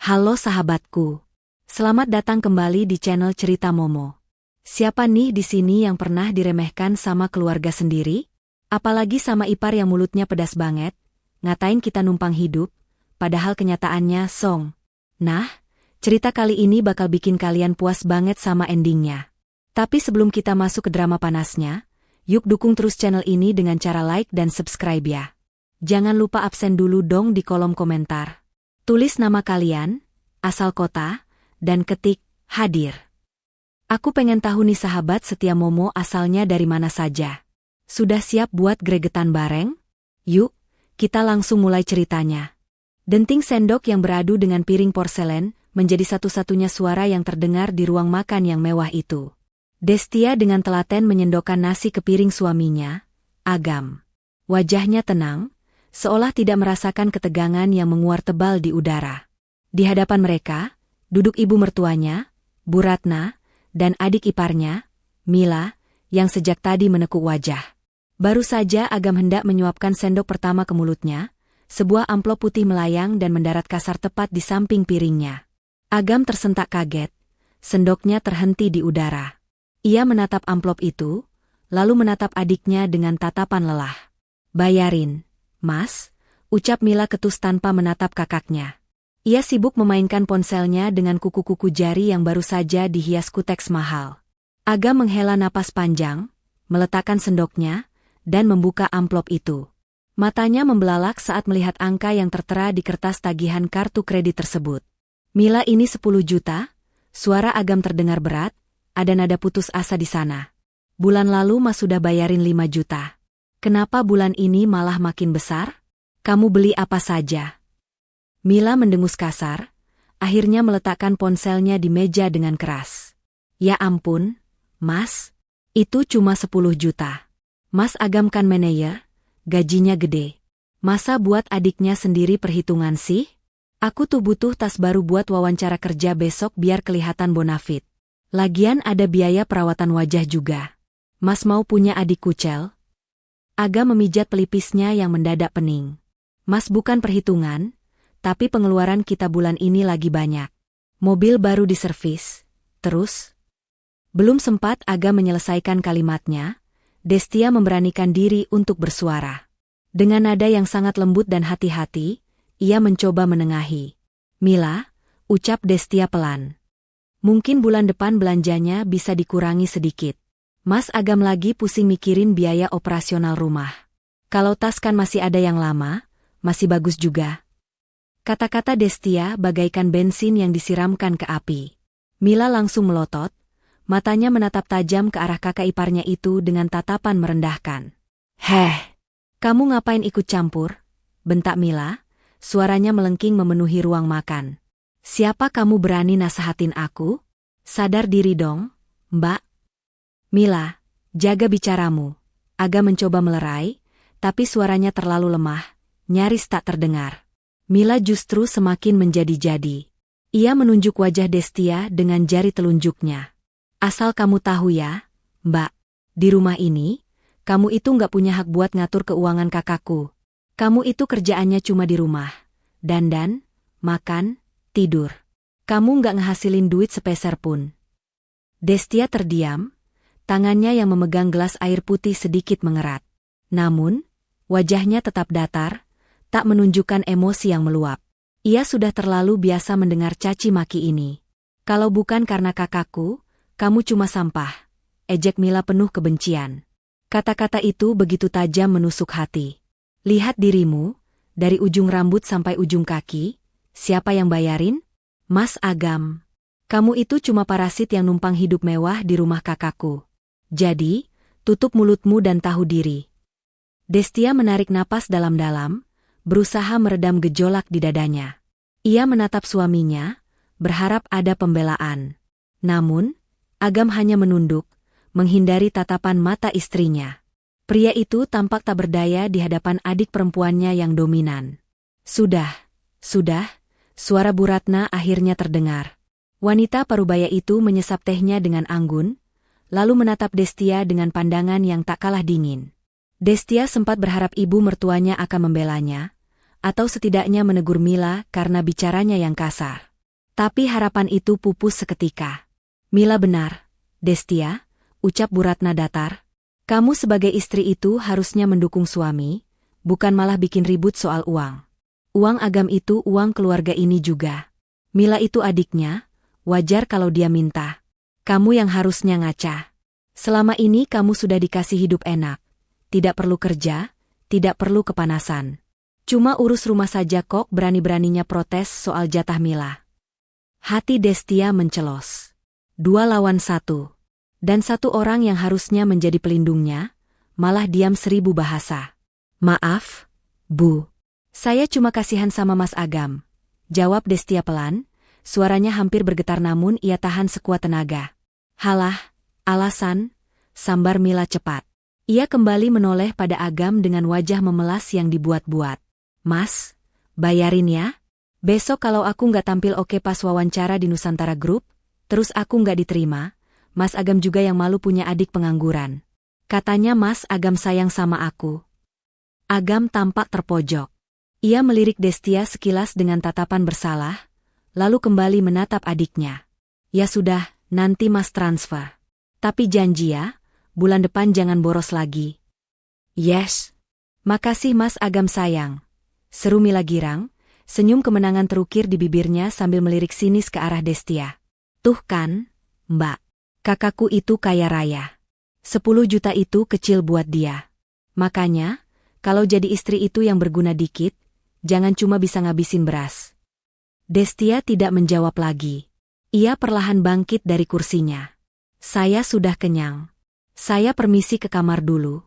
Halo sahabatku. Selamat datang kembali di channel Cerita Momo. Siapa nih di sini yang pernah diremehkan sama keluarga sendiri? Apalagi sama ipar yang mulutnya pedas banget, ngatain kita numpang hidup, padahal kenyataannya song. Nah, cerita kali ini bakal bikin kalian puas banget sama endingnya. Tapi sebelum kita masuk ke drama panasnya, yuk dukung terus channel ini dengan cara like dan subscribe ya. Jangan lupa absen dulu dong di kolom komentar. Tulis nama kalian, asal kota, dan ketik, hadir. Aku pengen tahu nih sahabat setia Momo asalnya dari mana saja. Sudah siap buat gregetan bareng? Yuk, kita langsung mulai ceritanya. Denting sendok yang beradu dengan piring porselen menjadi satu-satunya suara yang terdengar di ruang makan yang mewah itu. Destia dengan telaten menyendokkan nasi ke piring suaminya, Agam. Wajahnya tenang, seolah tidak merasakan ketegangan yang menguar tebal di udara. Di hadapan mereka, duduk ibu mertuanya, Bu Ratna, dan adik iparnya, Mila, yang sejak tadi menekuk wajah. Baru saja Agam hendak menyuapkan sendok pertama ke mulutnya, sebuah amplop putih melayang dan mendarat kasar tepat di samping piringnya. Agam tersentak kaget, sendoknya terhenti di udara. Ia menatap amplop itu, lalu menatap adiknya dengan tatapan lelah. "Bayarin, Mas," ucap Mila ketus tanpa menatap kakaknya. Ia sibuk memainkan ponselnya dengan kuku-kuku jari yang baru saja dihias kuteks mahal. Agam menghela napas panjang, meletakkan sendoknya, dan membuka amplop itu. Matanya membelalak saat melihat angka yang tertera di kertas tagihan kartu kredit tersebut. "Mila, ini 10 juta, suara Agam terdengar berat, ada nada putus asa di sana. "Bulan lalu Mas sudah bayarin 5 juta. Kenapa bulan ini malah makin besar? Kamu beli apa saja?" Mila mendengus kasar, akhirnya meletakkan ponselnya di meja dengan keras. "Ya ampun, Mas, itu cuma 10 juta. Mas Agam kan manajer, gajinya gede. Masa buat adiknya sendiri perhitungan sih? Aku tuh butuh tas baru buat wawancara kerja besok biar kelihatan bonafit. Lagian ada biaya perawatan wajah juga. Mas mau punya adik kucel?" Agam memijat pelipisnya yang mendadak pening. "Mas, bukan perhitungan, tapi pengeluaran kita bulan ini lagi banyak. Mobil baru diservis, terus..." Belum sempat Agam menyelesaikan kalimatnya, Destia memberanikan diri untuk bersuara. Dengan nada yang sangat lembut dan hati-hati, ia mencoba menengahi. "Mila," ucap Destia pelan. "Mungkin bulan depan belanjanya bisa dikurangi sedikit. Mas Agam lagi pusing mikirin biaya operasional rumah. Kalau tas kan masih ada yang lama, masih bagus juga." Kata-kata Destia bagaikan bensin yang disiramkan ke api. Mila langsung melotot, matanya menatap tajam ke arah kakak iparnya itu dengan tatapan merendahkan. "Heh, kamu ngapain ikut campur?" bentak Mila, suaranya melengking memenuhi ruang makan. "Siapa kamu berani nasehatin aku? Sadar diri dong, Mbak." "Mila, jaga bicaramu." Agam mencoba melerai, tapi suaranya terlalu lemah, nyaris tak terdengar. Mila justru semakin menjadi-jadi. Ia menunjuk wajah Destia dengan jari telunjuknya. "Asal kamu tahu ya, Mbak, di rumah ini, kamu itu nggak punya hak buat ngatur keuangan kakakku. Kamu itu kerjaannya cuma di rumah, dandan, makan, tidur. Kamu nggak ngehasilin duit sepeser pun." Destia terdiam, tangannya yang memegang gelas air putih sedikit mengerat. Namun, wajahnya tetap datar, tak menunjukkan emosi yang meluap. Ia sudah terlalu biasa mendengar caci maki ini. "Kalau bukan karena kakakku, kamu cuma sampah," ejek Mila penuh kebencian. Kata-kata itu begitu tajam menusuk hati. "Lihat dirimu, dari ujung rambut sampai ujung kaki, siapa yang bayarin? Mas Agam. Kamu itu cuma parasit yang numpang hidup mewah di rumah kakakku. Jadi, tutup mulutmu dan tahu diri." Destia menarik napas dalam-dalam, berusaha meredam gejolak di dadanya. Ia menatap suaminya, berharap ada pembelaan. Namun, Agam hanya menunduk, menghindari tatapan mata istrinya. Pria itu tampak tak berdaya di hadapan adik perempuannya yang dominan. Sudah, suara Bu Ratna akhirnya terdengar. Wanita parubaya itu menyesap tehnya dengan anggun, lalu menatap Destia dengan pandangan yang tak kalah dingin. Destia sempat berharap ibu mertuanya akan membelanya, atau setidaknya menegur Mila karena bicaranya yang kasar. Tapi harapan itu pupus seketika. Mila benar, Destia, ucap Bu Ratna datar. Kamu sebagai istri itu harusnya mendukung suami, bukan malah bikin ribut soal uang. Uang Agam itu uang keluarga ini juga. Mila itu adiknya, wajar kalau dia minta. Kamu yang harusnya ngaca. Selama ini kamu sudah dikasih hidup enak. Tidak perlu kerja, tidak perlu kepanasan. Cuma urus rumah saja kok berani-beraninya protes soal jatah Mila. Hati Destia mencelos. 2 lawan 1. Dan satu orang yang harusnya menjadi pelindungnya, malah diam 1000 bahasa. Maaf, Bu. Saya cuma kasihan sama Mas Agam. Jawab Destia pelan, suaranya hampir bergetar namun ia tahan sekuat tenaga. Halah, alasan, sambar Mila cepat. Ia kembali menoleh pada Agam dengan wajah memelas yang dibuat-buat. Mas, bayarin ya. Besok kalau aku nggak tampil oke pas wawancara di Nusantara Group, terus aku nggak diterima, Mas Agam juga yang malu punya adik pengangguran. Katanya Mas Agam sayang sama aku. Agam tampak terpojok. Ia melirik Destia sekilas dengan tatapan bersalah, lalu kembali menatap adiknya. Ya sudah, nanti Mas transfer. Tapi janji ya, bulan depan jangan boros lagi. Yes. Makasih Mas Agam sayang. Seru Mila girang. Senyum kemenangan terukir di bibirnya sambil melirik sinis ke arah Destia. Tuh kan, Mbak. Kakakku itu kaya raya. 10 juta itu kecil buat dia. Makanya, kalau jadi istri itu yang berguna dikit, jangan cuma bisa ngabisin beras. Destia tidak menjawab lagi. Ia perlahan bangkit dari kursinya. Saya sudah kenyang. Saya permisi ke kamar dulu.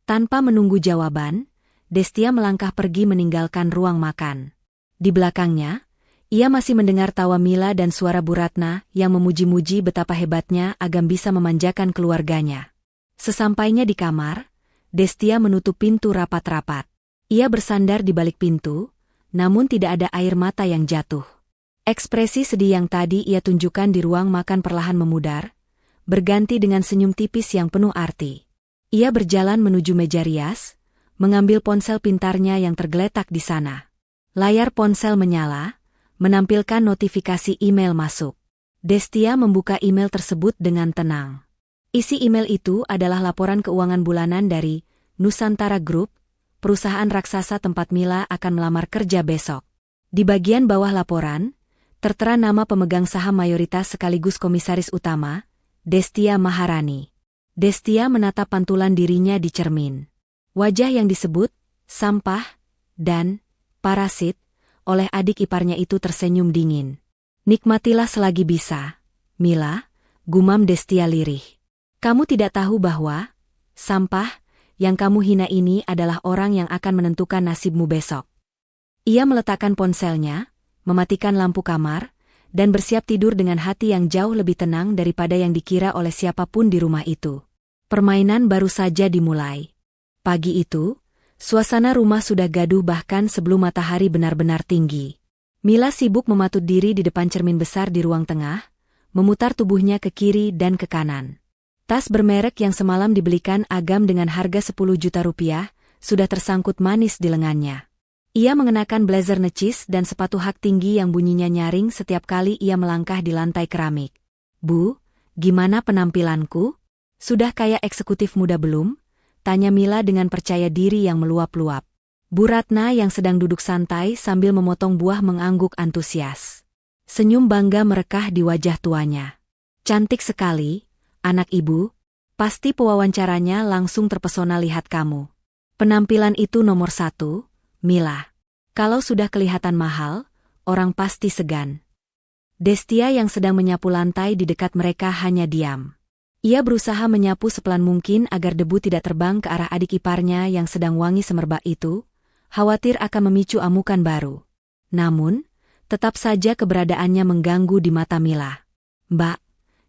Tanpa menunggu jawaban, Destia melangkah pergi meninggalkan ruang makan. Di belakangnya, ia masih mendengar tawa Mila dan suara Bu Ratna yang memuji-muji betapa hebatnya Agam bisa memanjakan keluarganya. Sesampainya di kamar, Destia menutup pintu rapat-rapat. Ia bersandar di balik pintu, namun tidak ada air mata yang jatuh. Ekspresi sedih yang tadi ia tunjukkan di ruang makan perlahan memudar, berganti dengan senyum tipis yang penuh arti. Ia berjalan menuju meja rias, mengambil ponsel pintarnya yang tergeletak di sana. Layar ponsel menyala, menampilkan notifikasi email masuk. Destia membuka email tersebut dengan tenang. Isi email itu adalah laporan keuangan bulanan dari Nusantara Group, perusahaan raksasa tempat Mila akan melamar kerja besok. Di bagian bawah laporan, tertera nama pemegang saham mayoritas sekaligus komisaris utama, Destia Maharani. Destia menatap pantulan dirinya di cermin. Wajah yang disebut sampah dan parasit oleh adik iparnya itu tersenyum dingin. Nikmatilah selagi bisa, Mila, gumam Destia lirih. Kamu tidak tahu bahwa sampah yang kamu hina ini adalah orang yang akan menentukan nasibmu besok. Ia meletakkan ponselnya, mematikan lampu kamar, dan bersiap tidur dengan hati yang jauh lebih tenang daripada yang dikira oleh siapapun di rumah itu. Permainan baru saja dimulai. Pagi itu, suasana rumah sudah gaduh bahkan sebelum matahari benar-benar tinggi. Mila sibuk mematut diri di depan cermin besar di ruang tengah, memutar tubuhnya ke kiri dan ke kanan. Tas bermerek yang semalam dibelikan Agam dengan harga 10 juta rupiah, sudah tersangkut manis di lengannya. Ia mengenakan blazer necis dan sepatu hak tinggi yang bunyinya nyaring setiap kali ia melangkah di lantai keramik. Bu, gimana penampilanku? Sudah kayak eksekutif muda belum? Tanya Mila dengan percaya diri yang meluap-luap. Bu Ratna yang sedang duduk santai sambil memotong buah mengangguk antusias. Senyum bangga merekah di wajah tuanya. Cantik sekali, anak ibu. Pasti pewawancaranya langsung terpesona lihat kamu. Penampilan itu nomor 1, Mila. Kalau sudah kelihatan mahal, orang pasti segan. Destia yang sedang menyapu lantai di dekat mereka hanya diam. Ia berusaha menyapu sepelan mungkin agar debu tidak terbang ke arah adik iparnya yang sedang wangi semerbak itu, khawatir akan memicu amukan baru. Namun, tetap saja keberadaannya mengganggu di mata Mila. Mbak,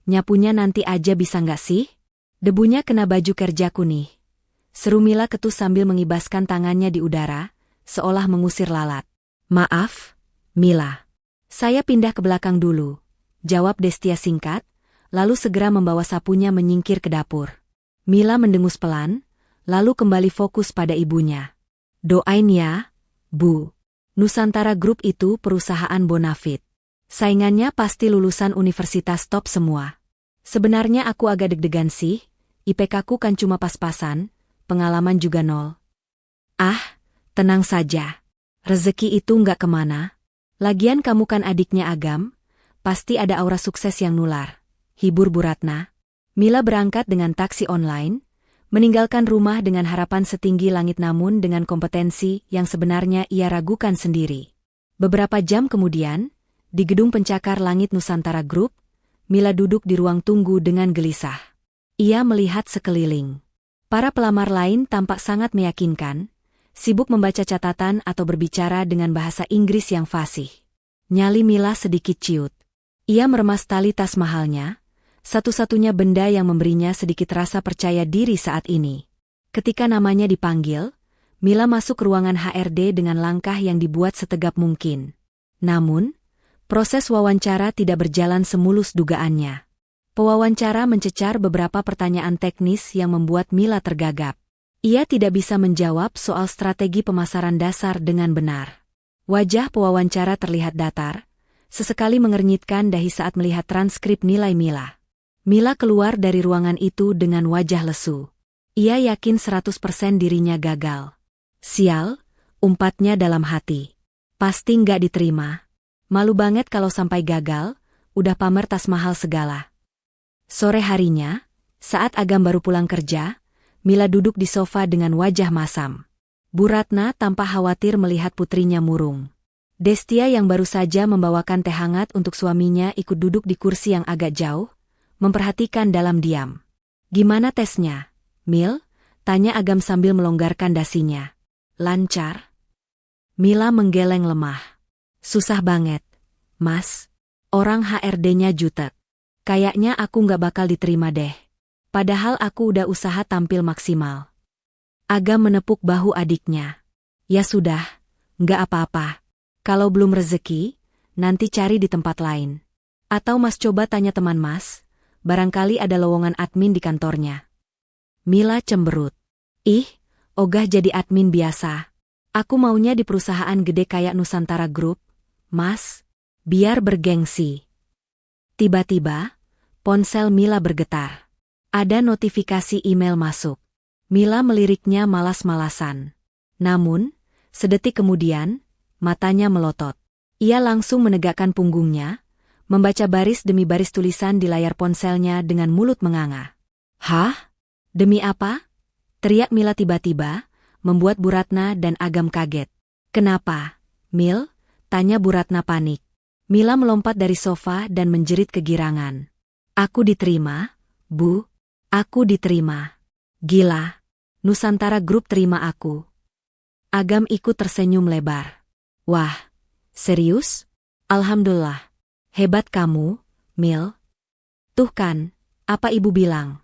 nyapunya nanti aja bisa nggak sih? Debunya kena baju kerjaku nih. Seru Mila ketus sambil mengibaskan tangannya di udara, seolah mengusir lalat. Maaf, Mila. Saya pindah ke belakang dulu, jawab Destia singkat, lalu segera membawa sapunya menyingkir ke dapur. Mila mendengus pelan, lalu kembali fokus pada ibunya. Doain ya, Bu. Nusantara Group itu perusahaan bonafit. Saingannya pasti lulusan universitas top semua. Sebenarnya aku agak deg-degan sih, IPK-ku kan cuma pas-pasan, pengalaman juga nol. Ah, tenang saja. Rezeki itu nggak kemana. Lagian kamu kan adiknya Agam, pasti ada aura sukses yang nular. Hibur Bu Ratna. Mila berangkat dengan taksi online, meninggalkan rumah dengan harapan setinggi langit namun dengan kompetensi yang sebenarnya ia ragukan sendiri. Beberapa jam kemudian, di gedung pencakar langit Nusantara Group, Mila duduk di ruang tunggu dengan gelisah. Ia melihat sekeliling. Para pelamar lain tampak sangat meyakinkan, sibuk membaca catatan atau berbicara dengan bahasa Inggris yang fasih. Nyali Mila sedikit ciut. Ia meremas tali tas mahalnya, satu-satunya benda yang memberinya sedikit rasa percaya diri saat ini. Ketika namanya dipanggil, Mila masuk ke ruangan HRD dengan langkah yang dibuat setegap mungkin. Namun, proses wawancara tidak berjalan semulus dugaannya. Pewawancara mencecar beberapa pertanyaan teknis yang membuat Mila tergagap. Ia tidak bisa menjawab soal strategi pemasaran dasar dengan benar. Wajah pewawancara terlihat datar, sesekali mengernyitkan dahi saat melihat transkrip nilai Mila. Mila keluar dari ruangan itu dengan wajah lesu. Ia yakin 100% dirinya gagal. Sial, umpatnya dalam hati. Pasti nggak diterima. Malu banget kalau sampai gagal, udah pamer tas mahal segala. Sore harinya, saat Agam baru pulang kerja, Mila duduk di sofa dengan wajah masam. Bu Ratna tampak khawatir melihat putrinya murung. Destia yang baru saja membawakan teh hangat untuk suaminya ikut duduk di kursi yang agak jauh, memperhatikan dalam diam. Gimana tesnya, Mil? Tanya Agam sambil melonggarkan dasinya. Lancar? Mila menggeleng lemah. Susah banget, Mas. Orang HRD-nya jutek. Kayaknya aku nggak bakal diterima deh. Padahal aku udah usaha tampil maksimal. Agam menepuk bahu adiknya. Ya sudah, nggak apa-apa. Kalau belum rezeki, nanti cari di tempat lain. Atau Mas coba tanya teman Mas, barangkali ada lowongan admin di kantornya. Mila cemberut. Ih, ogah jadi admin biasa. Aku maunya di perusahaan gede kayak Nusantara Group, Mas. Biar bergengsi. Tiba-tiba, ponsel Mila bergetar. Ada notifikasi email masuk. Mila meliriknya malas-malasan. Namun, sedetik kemudian, matanya melotot. Ia langsung menegakkan punggungnya, membaca baris demi baris tulisan di layar ponselnya dengan mulut menganga. Hah? Demi apa? Teriak Mila tiba-tiba, membuat Bu Ratna dan Agam kaget. Kenapa, Mil? Tanya Bu Ratna panik. Mila melompat dari sofa dan menjerit kegirangan. Aku diterima, Bu. Aku diterima. Gila. Nusantara Group terima aku. Agam ikut tersenyum lebar. Wah, serius? Alhamdulillah. Hebat kamu, Mil. Tuh kan, apa ibu bilang?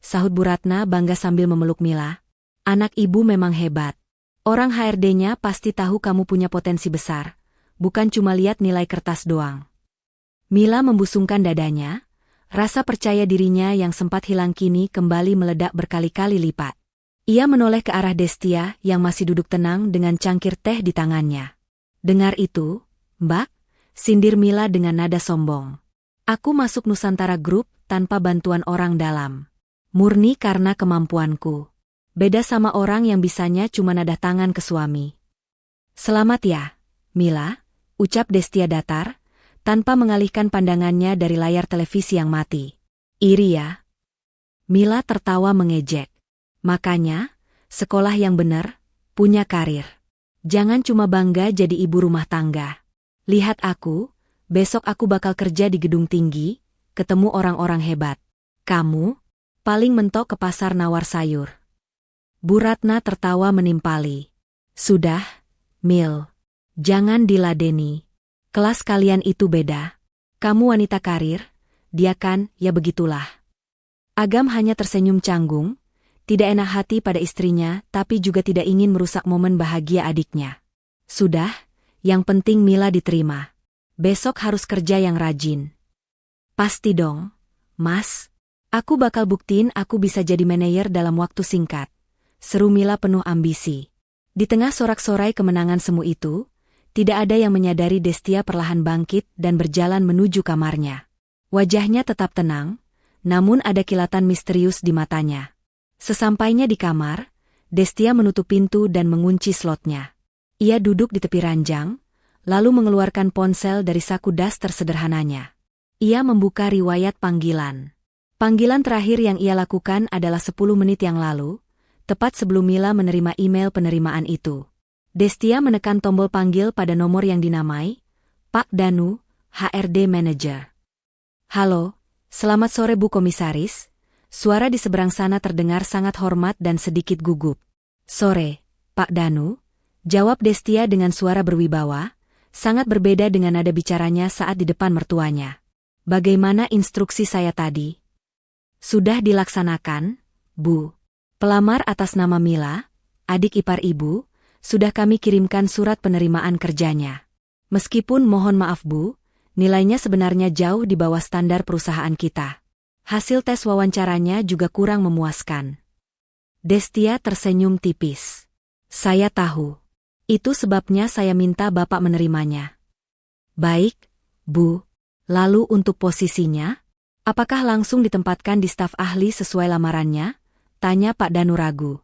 Sahut Bu Ratna bangga sambil memeluk Mila. Anak ibu memang hebat. Orang HRD-nya pasti tahu kamu punya potensi besar. Bukan cuma lihat nilai kertas doang. Mila membusungkan dadanya, rasa percaya dirinya yang sempat hilang kini kembali meledak berkali-kali lipat. Ia menoleh ke arah Destia yang masih duduk tenang dengan cangkir teh di tangannya. Dengar itu, Mbak, sindir Mila dengan nada sombong. Aku masuk Nusantara Group tanpa bantuan orang dalam. Murni karena kemampuanku. Beda sama orang yang bisanya cuma nada tangan ke suami. Selamat ya, Mila, ucap Destia datar, tanpa mengalihkan pandangannya dari layar televisi yang mati. Iri ya? Mila tertawa mengejek. Makanya, sekolah yang benar, punya karir. Jangan cuma bangga jadi ibu rumah tangga. Lihat aku, besok aku bakal kerja di gedung tinggi, ketemu orang-orang hebat. Kamu, paling mentok ke pasar nawar sayur. Bu Ratna tertawa menimpali. Sudah, Mil. Jangan diladeni. Kelas kalian itu beda. Kamu wanita karir, dia kan, ya begitulah. Agam hanya tersenyum canggung, tidak enak hati pada istrinya tapi juga tidak ingin merusak momen bahagia adiknya. Sudah, yang penting Mila diterima. Besok harus kerja yang rajin. Pasti dong, Mas. Aku bakal buktiin aku bisa jadi manajer dalam waktu singkat. Seru Mila penuh ambisi. Di tengah sorak-sorai kemenangan semu itu, Tidak ada yang menyadari Destia perlahan bangkit dan berjalan menuju kamarnya. Wajahnya tetap tenang, namun ada kilatan misterius di matanya. Sesampainya di kamar, Destia menutup pintu dan mengunci slotnya. Ia duduk di tepi ranjang, lalu mengeluarkan ponsel dari saku daster sederhananya. Ia membuka riwayat panggilan. Panggilan terakhir yang ia lakukan adalah 10 menit yang lalu, tepat sebelum Mila menerima email penerimaan itu. Destia menekan tombol panggil pada nomor yang dinamai, Pak Danu, HRD Manager. Halo, selamat sore Bu Komisaris. Suara di seberang sana terdengar sangat hormat dan sedikit gugup. Sore, Pak Danu, jawab Destia dengan suara berwibawa, sangat berbeda dengan nada bicaranya saat di depan mertuanya. Bagaimana instruksi saya tadi? Sudah dilaksanakan, Bu. Pelamar atas nama Mila, adik ipar Ibu, sudah kami kirimkan surat penerimaan kerjanya. Meskipun mohon maaf Bu, nilainya sebenarnya jauh di bawah standar perusahaan kita. Hasil tes wawancaranya juga kurang memuaskan. Destia tersenyum tipis. Saya tahu. Itu sebabnya saya minta Bapak menerimanya. Baik, Bu. Lalu untuk posisinya? Apakah langsung ditempatkan di staf ahli sesuai lamarannya? Tanya Pak Danu ragu.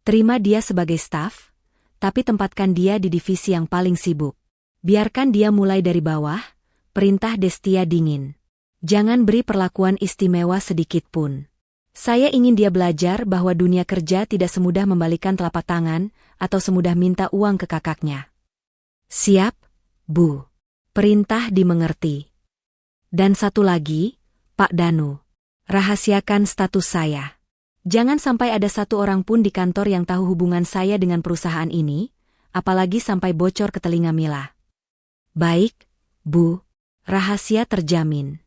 Terima dia sebagai staf, tapi tempatkan dia di divisi yang paling sibuk. Biarkan dia mulai dari bawah, perintah Destia dingin. Jangan beri perlakuan istimewa sedikit pun. Saya ingin dia belajar bahwa dunia kerja tidak semudah membalikkan telapak tangan atau semudah minta uang ke kakaknya. Siap, Bu. Perintah dimengerti. Dan satu lagi, Pak Danu, rahasiakan status saya. Jangan sampai ada satu orang pun di kantor yang tahu hubungan saya dengan perusahaan ini, apalagi sampai bocor ke telinga Mila. Baik, Bu, rahasia terjamin.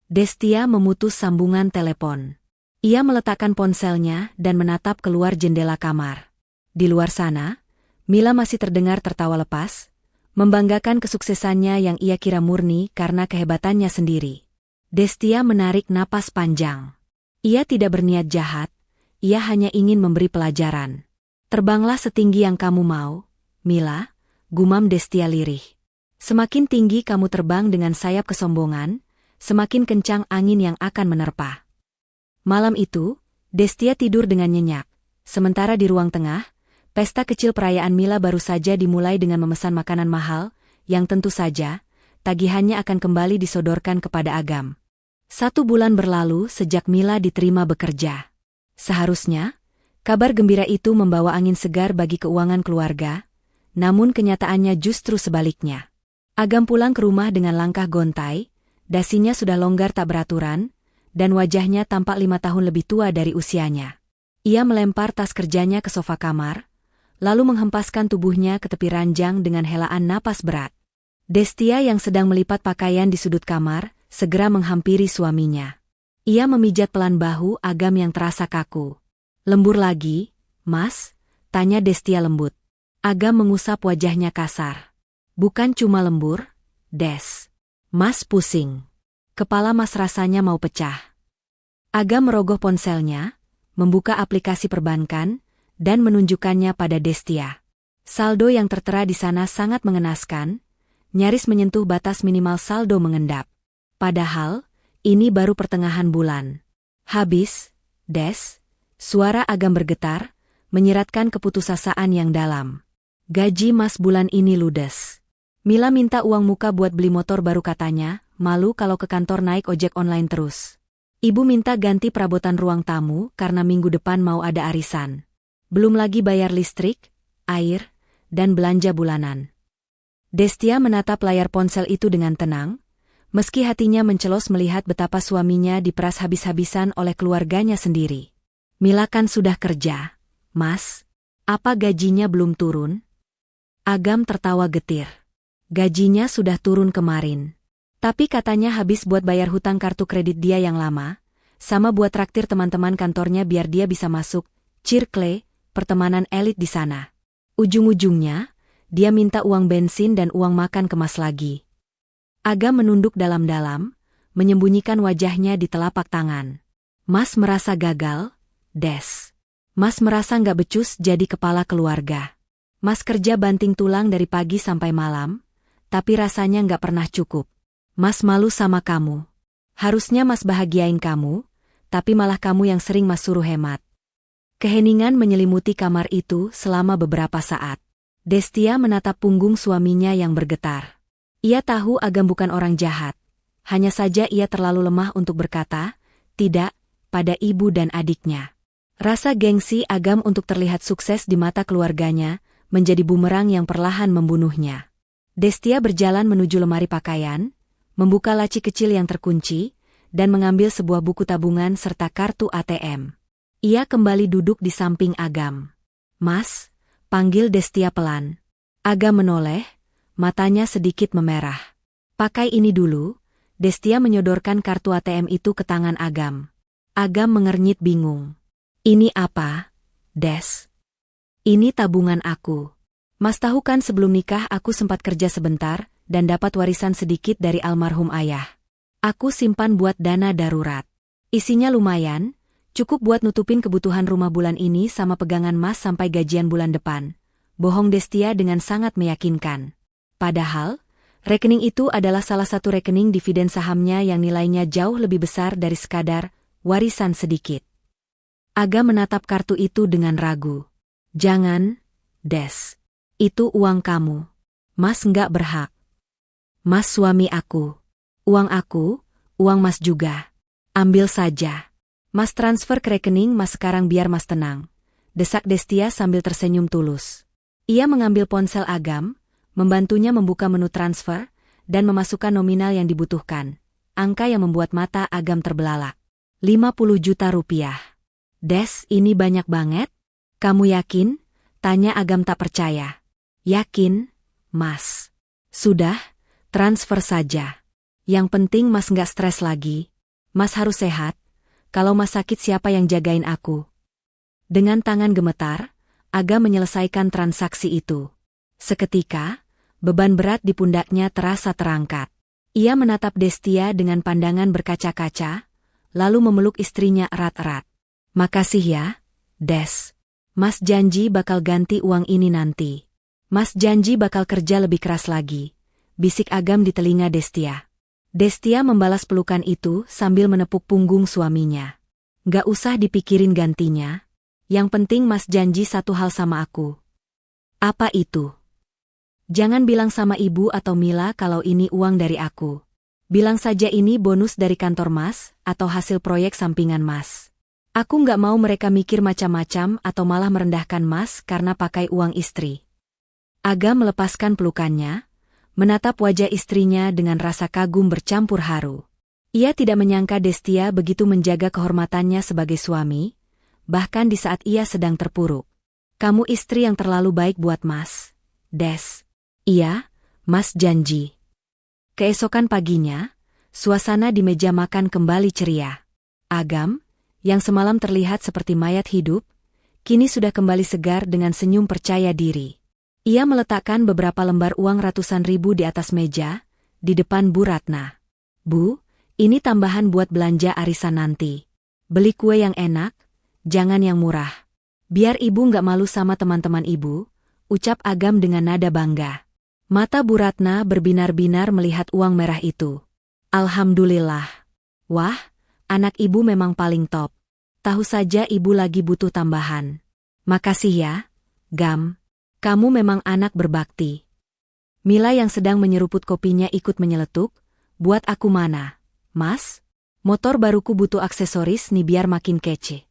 Destia memutus sambungan telepon. Ia meletakkan ponselnya dan menatap keluar jendela kamar. Di luar sana, Mila masih terdengar tertawa lepas, membanggakan kesuksesannya yang ia kira murni karena kehebatannya sendiri. Destia menarik napas panjang. Ia tidak berniat jahat, ia hanya ingin memberi pelajaran. Terbanglah setinggi yang kamu mau, Mila, gumam Destia lirih. Semakin tinggi kamu terbang dengan sayap kesombongan, semakin kencang angin yang akan menerpa. Malam itu, Destia tidur dengan nyenyak. Sementara di ruang tengah, pesta kecil perayaan Mila baru saja dimulai dengan memesan makanan mahal, yang tentu saja, tagihannya akan kembali disodorkan kepada Agam. 1 bulan berlalu sejak Mila diterima bekerja. Seharusnya, kabar gembira itu membawa angin segar bagi keuangan keluarga, namun kenyataannya justru sebaliknya. Agam pulang ke rumah dengan langkah gontai, dasinya sudah longgar tak beraturan, dan wajahnya tampak 5 tahun lebih tua dari usianya. Ia melempar tas kerjanya ke sofa kamar, lalu menghempaskan tubuhnya ke tepi ranjang dengan helaan napas berat. Destia yang sedang melipat pakaian di sudut kamar, segera menghampiri suaminya. Ia memijat pelan bahu Agam yang terasa kaku. Lembur lagi, Mas? Tanya Destia lembut. Agam mengusap wajahnya kasar. Bukan cuma lembur, Des. Mas pusing. Kepala Mas rasanya mau pecah. Agam merogoh ponselnya, membuka aplikasi perbankan, dan menunjukkannya pada Destia. Saldo yang tertera di sana sangat mengenaskan, nyaris menyentuh batas minimal saldo mengendap. Padahal, ini baru pertengahan bulan. Habis, Des, suara Agam bergetar, menyiratkan keputusasaan yang dalam. Gaji Mas bulan ini ludes. Mila minta uang muka buat beli motor baru katanya, malu kalau ke kantor naik ojek online terus. Ibu minta ganti perabotan ruang tamu karena minggu depan mau ada arisan. Belum lagi bayar listrik, air, dan belanja bulanan. Destia menatap layar ponsel itu dengan tenang, meski hatinya mencelos melihat betapa suaminya diperas habis-habisan oleh keluarganya sendiri. Mila kan sudah kerja, Mas. Apa gajinya belum turun? Agam tertawa getir. Gajinya sudah turun kemarin. Tapi katanya habis buat bayar hutang kartu kredit dia yang lama, sama buat traktir teman-teman kantornya biar dia bisa masuk Circle, pertemanan elit di sana. Ujung-ujungnya, dia minta uang bensin dan uang makan kemas lagi. Agam menunduk dalam-dalam, menyembunyikan wajahnya di telapak tangan. Mas merasa gagal, Des. Mas merasa nggak becus jadi kepala keluarga. Mas kerja banting tulang dari pagi sampai malam, tapi rasanya nggak pernah cukup. Mas malu sama kamu. Harusnya Mas bahagiain kamu, tapi malah kamu yang sering Mas suruh hemat. Keheningan menyelimuti kamar itu selama beberapa saat. Destia menatap punggung suaminya yang bergetar. Ia tahu Agam bukan orang jahat. Hanya saja ia terlalu lemah untuk berkata, tidak, pada ibu dan adiknya. Rasa gengsi Agam untuk terlihat sukses di mata keluarganya menjadi bumerang yang perlahan membunuhnya. Destia berjalan menuju lemari pakaian, membuka laci kecil yang terkunci, dan mengambil sebuah buku tabungan serta kartu ATM. Ia kembali duduk di samping Agam. Mas, panggil Destia pelan. Agam menoleh, matanya sedikit memerah. Pakai ini dulu. Destia menyodorkan kartu ATM itu ke tangan Agam. Agam mengernyit bingung. Ini apa, Des? Ini tabungan aku. Mas tahu kan sebelum nikah aku sempat kerja sebentar dan dapat warisan sedikit dari almarhum ayah. Aku simpan buat dana darurat. Isinya lumayan, cukup buat nutupin kebutuhan rumah bulan ini sama pegangan Mas sampai gajian bulan depan. Bohong Destia dengan sangat meyakinkan. Padahal, rekening itu adalah salah satu rekening dividen sahamnya yang nilainya jauh lebih besar dari sekadar warisan sedikit. Agam menatap kartu itu dengan ragu. Jangan, Des. Itu uang kamu. Mas nggak berhak. Mas suami aku. Uang aku, uang Mas juga. Ambil saja. Mas transfer ke rekening Mas sekarang biar Mas tenang. Desak Destia sambil tersenyum tulus. Ia mengambil ponsel Agam, membantunya membuka menu transfer, dan memasukkan nominal yang dibutuhkan. Angka yang membuat mata Agam terbelalak. 50 juta rupiah. Des, ini banyak banget? Kamu yakin? Tanya Agam tak percaya. Yakin, Mas. Sudah, transfer saja. Yang penting Mas nggak stres lagi. Mas harus sehat. Kalau Mas sakit siapa yang jagain aku? Dengan tangan gemetar, Agam menyelesaikan transaksi itu. Seketika, beban berat di pundaknya terasa terangkat. Ia menatap Destia dengan pandangan berkaca-kaca, lalu memeluk istrinya erat-erat. Makasih ya, Des. Mas janji bakal ganti uang ini nanti. Mas janji bakal kerja lebih keras lagi, bisik Agam di telinga Destia. Destia membalas pelukan itu sambil menepuk punggung suaminya. Gak usah dipikirin gantinya. Yang penting Mas janji satu hal sama aku. Apa itu? Jangan bilang sama ibu atau Mila kalau ini uang dari aku. Bilang saja ini bonus dari kantor Mas atau hasil proyek sampingan Mas. Aku nggak mau mereka mikir macam-macam atau malah merendahkan Mas karena pakai uang istri. Agam melepaskan pelukannya, menatap wajah istrinya dengan rasa kagum bercampur haru. Ia tidak menyangka Destia begitu menjaga kehormatannya sebagai suami, bahkan di saat ia sedang terpuruk. Kamu istri yang terlalu baik buat Mas, Des. Iya, Mas janji. Keesokan paginya, suasana di meja makan kembali ceria. Agam, yang semalam terlihat seperti mayat hidup, kini sudah kembali segar dengan senyum percaya diri. Ia meletakkan beberapa lembar uang ratusan ribu di atas meja, di depan Bu Ratna. Bu, ini tambahan buat belanja arisan nanti. Beli kue yang enak, jangan yang murah. Biar ibu nggak malu sama teman-teman ibu, ucap Agam dengan nada bangga. Mata Bu Ratna berbinar-binar melihat uang merah itu. Alhamdulillah. Wah, anak ibu memang paling top. Tahu saja ibu lagi butuh tambahan. Makasih ya, Gam. Kamu memang anak berbakti. Mila yang sedang menyeruput kopinya ikut menyeletuk. Buat aku mana, Mas? Motor baruku butuh aksesoris nih biar makin kece.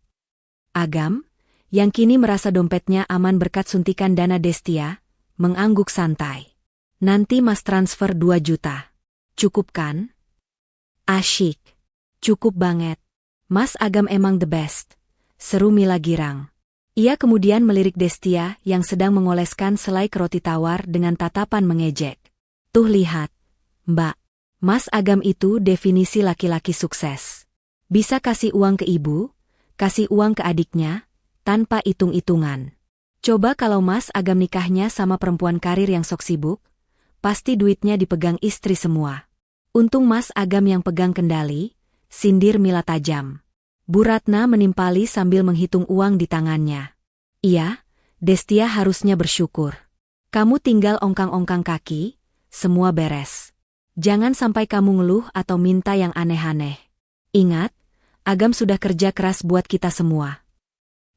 Agam, yang kini merasa dompetnya aman berkat suntikan dana Destia, mengangguk santai. Nanti Mas transfer 2 juta. Cukup kan? Asyik. Cukup banget. Mas Agam emang the best. Seru Mila girang. Ia kemudian melirik Destia yang sedang mengoleskan selai roti tawar dengan tatapan mengejek. Tuh lihat, Mbak. Mas Agam itu definisi laki-laki sukses. Bisa kasih uang ke ibu, kasih uang ke adiknya, tanpa hitung-hitungan. Coba kalau Mas Agam nikahnya sama perempuan karir yang sok sibuk, pasti duitnya dipegang istri semua. Untung Mas Agam yang pegang kendali, sindir Mila tajam. Bu Ratna menimpali sambil menghitung uang di tangannya. Iya, Destia harusnya bersyukur. Kamu tinggal ongkang-ongkang kaki, semua beres. Jangan sampai kamu ngeluh atau minta yang aneh-aneh. Ingat, Agam sudah kerja keras buat kita semua.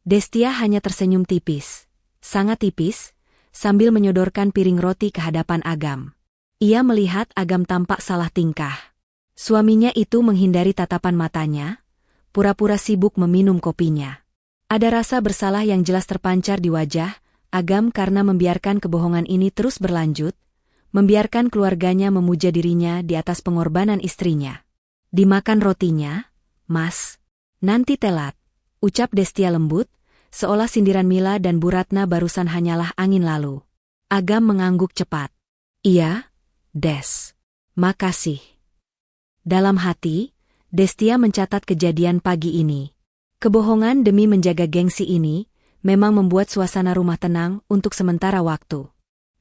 Destia hanya tersenyum tipis, sangat tipis, sambil menyodorkan piring roti ke hadapan Agam. Ia melihat Agam tampak salah tingkah. Suaminya itu menghindari tatapan matanya, pura-pura sibuk meminum kopinya. Ada rasa bersalah yang jelas terpancar di wajah Agam karena membiarkan kebohongan ini terus berlanjut, membiarkan keluarganya memuja dirinya di atas pengorbanan istrinya. Dimakan rotinya, Mas. Nanti telat, ucap Destia lembut, seolah sindiran Mila dan Bu Ratna barusan hanyalah angin lalu. Agam mengangguk cepat. Iya, Des. Makasih. Dalam hati, Destia mencatat kejadian pagi ini. Kebohongan demi menjaga gengsi ini memang membuat suasana rumah tenang untuk sementara waktu.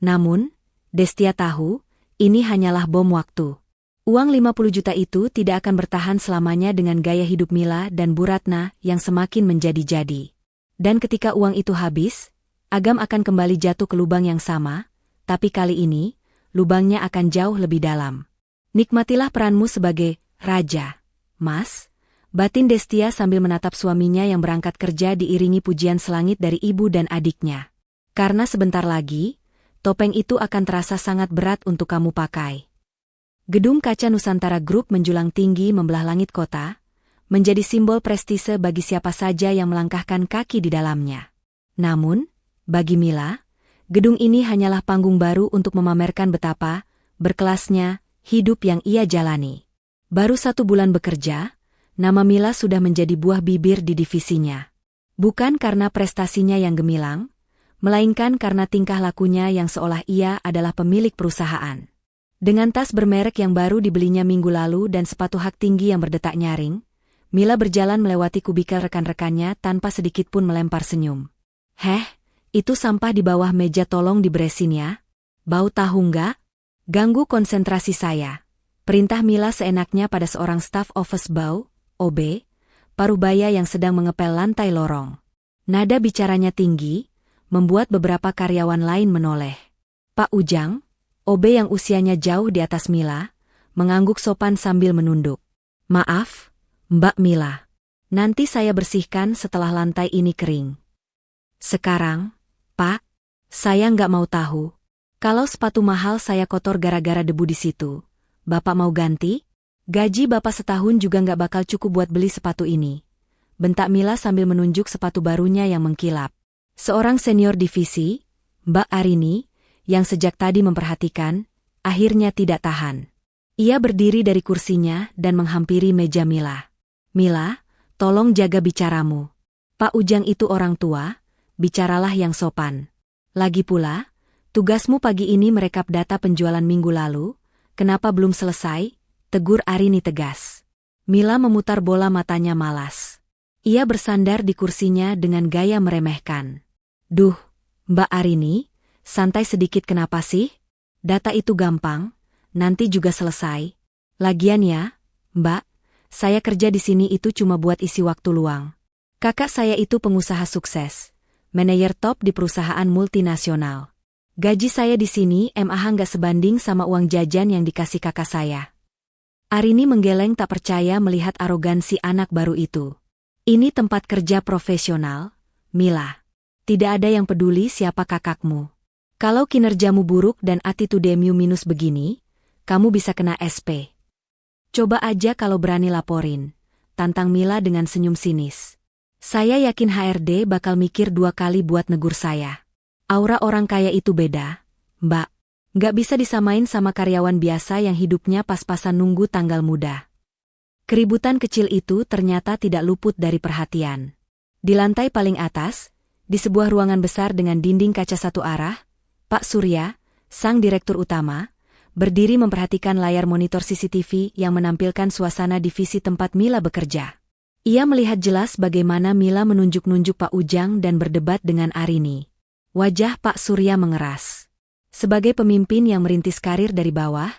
Namun, Destia tahu, ini hanyalah bom waktu. Uang 50 juta itu tidak akan bertahan selamanya dengan gaya hidup Mila dan Bu Ratna yang semakin menjadi-jadi. Dan ketika uang itu habis, Agam akan kembali jatuh ke lubang yang sama, tapi kali ini, lubangnya akan jauh lebih dalam. Nikmatilah peranmu sebagai raja, Mas. Batin Destia sambil menatap suaminya yang berangkat kerja diiringi pujian selangit dari ibu dan adiknya. Karena sebentar lagi, topeng itu akan terasa sangat berat untuk kamu pakai. Gedung kaca Nusantara Group menjulang tinggi membelah langit kota, menjadi simbol prestise bagi siapa saja yang melangkahkan kaki di dalamnya. Namun, bagi Mila, gedung ini hanyalah panggung baru untuk memamerkan betapa berkelasnya hidup yang ia jalani. Baru 1 bulan bekerja, nama Mila sudah menjadi buah bibir di divisinya. Bukan karena prestasinya yang gemilang, melainkan karena tingkah lakunya yang seolah ia adalah pemilik perusahaan. Dengan tas bermerek yang baru dibelinya minggu lalu dan sepatu hak tinggi yang berdetak nyaring, Mila berjalan melewati kubikel rekan-rekannya tanpa sedikitpun melempar senyum. Heh, itu sampah di bawah meja tolong diberesin ya. Bau tahu nggak? Ganggu konsentrasi saya. Perintah Mila seenaknya pada seorang staf office bau, OB, parubaya yang sedang mengepel lantai lorong. Nada bicaranya tinggi, membuat beberapa karyawan lain menoleh. Pak Ujang, OB yang usianya jauh di atas Mila, mengangguk sopan sambil menunduk. Maaf, Mbak Mila. Nanti saya bersihkan setelah lantai ini kering. Sekarang, Pak, saya nggak mau tahu. Kalau sepatu mahal saya kotor gara-gara debu di situ, Bapak mau ganti? Gaji Bapak setahun juga nggak bakal cukup buat beli sepatu ini. Bentak Mila sambil menunjuk sepatu barunya yang mengkilap. Seorang senior divisi, Mbak Arini, yang sejak tadi memperhatikan, akhirnya tidak tahan. Ia berdiri dari kursinya dan menghampiri meja Mila. Mila, tolong jaga bicaramu. Pak Ujang itu orang tua, bicaralah yang sopan. Lagi pula, tugasmu pagi ini merekap data penjualan minggu lalu, kenapa belum selesai? Tegur Arini tegas. Mila memutar bola matanya malas. Ia bersandar di kursinya dengan gaya meremehkan. Duh, Mbak Arini, santai sedikit kenapa sih? Data itu gampang, nanti juga selesai. Lagian ya, Mbak, saya kerja di sini itu cuma buat isi waktu luang. Kakak saya itu pengusaha sukses, manajer top di perusahaan multinasional. Gaji saya di sini MAH nggak sebanding sama uang jajan yang dikasih kakak saya. Arini menggeleng tak percaya melihat arogansi anak baru itu. Ini tempat kerja profesional, Mila. Tidak ada yang peduli siapa kakakmu. Kalau kinerjamu buruk dan attitudemu minus begini, kamu bisa kena SP. Coba aja kalau berani laporin, tantang Mila dengan senyum sinis. Saya yakin HRD bakal mikir 2 kali buat negur saya. Aura orang kaya itu beda, Mbak. Nggak bisa disamain sama karyawan biasa yang hidupnya pas-pasan nunggu tanggal muda. Keributan kecil itu ternyata tidak luput dari perhatian. Di lantai paling atas, di sebuah ruangan besar dengan dinding kaca satu arah, Pak Surya, sang direktur utama, berdiri memperhatikan layar monitor CCTV yang menampilkan suasana divisi tempat Mila bekerja. Ia melihat jelas bagaimana Mila menunjuk-nunjuk Pak Ujang dan berdebat dengan Arini. Wajah Pak Surya mengeras. Sebagai pemimpin yang merintis karir dari bawah,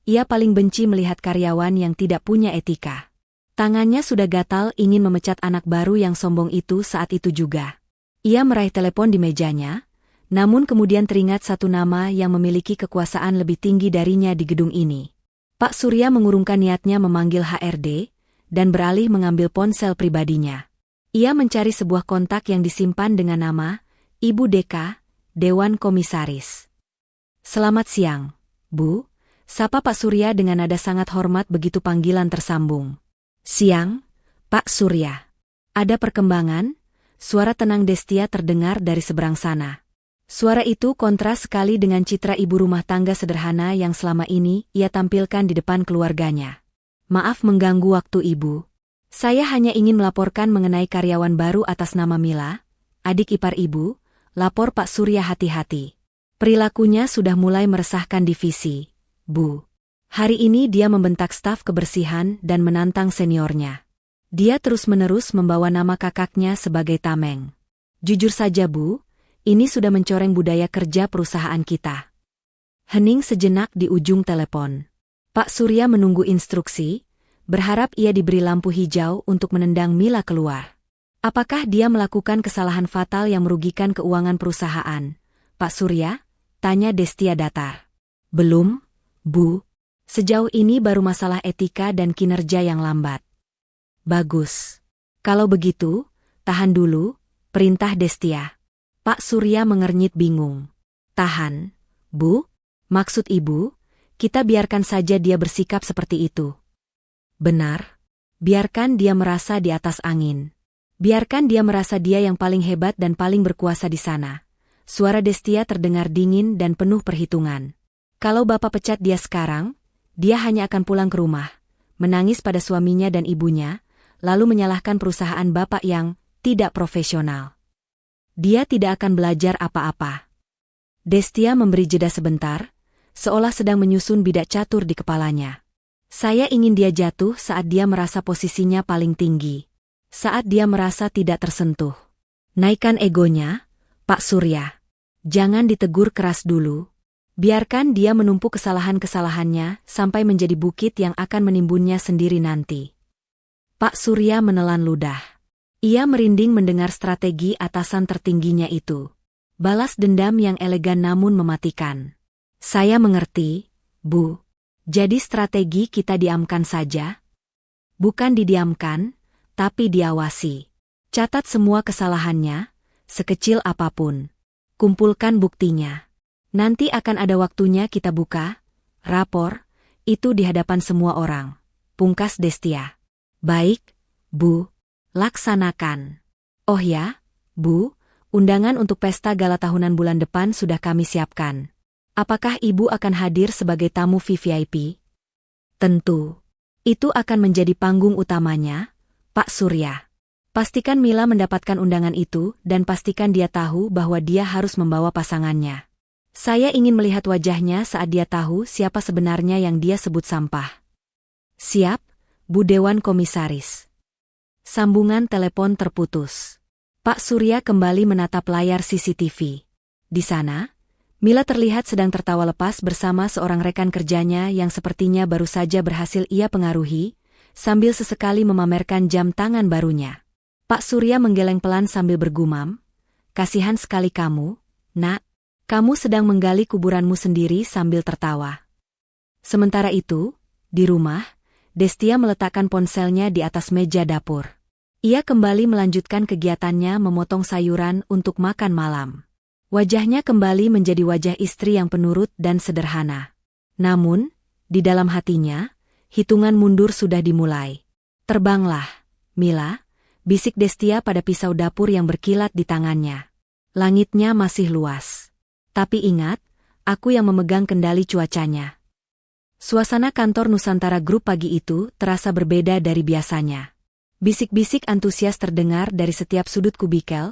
ia paling benci melihat karyawan yang tidak punya etika. Tangannya sudah gatal ingin memecat anak baru yang sombong itu saat itu juga. Ia meraih telepon di mejanya, namun kemudian teringat satu nama yang memiliki kekuasaan lebih tinggi darinya di gedung ini. Pak Surya mengurungkan niatnya memanggil HRD, dan beralih mengambil ponsel pribadinya. Ia mencari sebuah kontak yang disimpan dengan nama, Ibu Deka, Dewan Komisaris. "Selamat siang, Bu," sapa Pak Surya dengan nada sangat hormat begitu panggilan tersambung. "Siang, Pak Surya. Ada perkembangan?" Suara tenang Destia terdengar dari seberang sana. Suara itu kontras sekali dengan citra ibu rumah tangga sederhana yang selama ini ia tampilkan di depan keluarganya. "Maaf mengganggu waktu Ibu. Saya hanya ingin melaporkan mengenai karyawan baru atas nama Mila, adik ipar Ibu," lapor Pak Surya hati-hati. "Perilakunya sudah mulai meresahkan divisi, Bu. Hari ini dia membentak staf kebersihan dan menantang seniornya. Dia terus-menerus membawa nama kakaknya sebagai tameng. Jujur saja Bu, ini sudah mencoreng budaya kerja perusahaan kita." Hening sejenak di ujung telepon. Pak Surya menunggu instruksi, berharap ia diberi lampu hijau untuk menendang Mila keluar. Apakah dia melakukan kesalahan fatal yang merugikan keuangan perusahaan, Pak Surya? Tanya Destia datar. "Belum, Bu. Sejauh ini baru masalah etika dan kinerja yang lambat." "Bagus. Kalau begitu, tahan dulu," perintah Destia. Pak Surya mengernyit bingung. "Tahan, Bu? Maksud Ibu, kita biarkan saja dia bersikap seperti itu?" "Benar. Biarkan dia merasa di atas angin. Biarkan dia merasa dia yang paling hebat dan paling berkuasa di sana." Suara Destia terdengar dingin dan penuh perhitungan. "Kalau Bapak pecat dia sekarang, dia hanya akan pulang ke rumah, menangis pada suaminya dan ibunya, lalu menyalahkan perusahaan Bapak yang tidak profesional. Dia tidak akan belajar apa-apa." Destia memberi jeda sebentar, seolah sedang menyusun bidak catur di kepalanya. "Saya ingin dia jatuh saat dia merasa posisinya paling tinggi. Saat dia merasa tidak tersentuh. Naikkan egonya, Pak Surya. Jangan ditegur keras dulu. Biarkan dia menumpuk kesalahan-kesalahannya sampai menjadi bukit yang akan menimbunnya sendiri nanti." Pak Surya menelan ludah. Ia merinding mendengar strategi atasan tertingginya itu. Balas dendam yang elegan namun mematikan. "Saya mengerti, Bu. Jadi strategi kita diamkan saja?" "Bukan didiamkan, tapi diawasi. Catat semua kesalahannya, sekecil apapun. Kumpulkan buktinya. Nanti akan ada waktunya kita buka rapor itu di hadapan semua orang," pungkas Destia. "Baik, Bu. Laksanakan." "Oh ya, Bu, undangan untuk pesta gala tahunan bulan depan sudah kami siapkan. Apakah Ibu akan hadir sebagai tamu VVIP?" "Tentu. Itu akan menjadi panggung utamanya, Pak Surya. Pastikan Mila mendapatkan undangan itu dan pastikan dia tahu bahwa dia harus membawa pasangannya. Saya ingin melihat wajahnya saat dia tahu siapa sebenarnya yang dia sebut sampah." "Siap, Bu Dewan Komisaris." Sambungan telepon terputus. Pak Surya kembali menatap layar CCTV. Di sana, Mila terlihat sedang tertawa lepas bersama seorang rekan kerjanya yang sepertinya baru saja berhasil ia pengaruhi, sambil sesekali memamerkan jam tangan barunya. Pak Surya menggeleng pelan sambil bergumam, "Kasihan sekali kamu, Nak. Kamu sedang menggali kuburanmu sendiri," sambil tertawa. Sementara itu, di rumah, Destia meletakkan ponselnya di atas meja dapur. Ia kembali melanjutkan kegiatannya memotong sayuran untuk makan malam. Wajahnya kembali menjadi wajah istri yang penurut dan sederhana. Namun, di dalam hatinya, hitungan mundur sudah dimulai. "Terbanglah, Mila," bisik Destia pada pisau dapur yang berkilat di tangannya. "Langitnya masih luas. Tapi ingat, aku yang memegang kendali cuacanya." Suasana kantor Nusantara Group pagi itu terasa berbeda dari biasanya. Bisik-bisik antusias terdengar dari setiap sudut kubikel,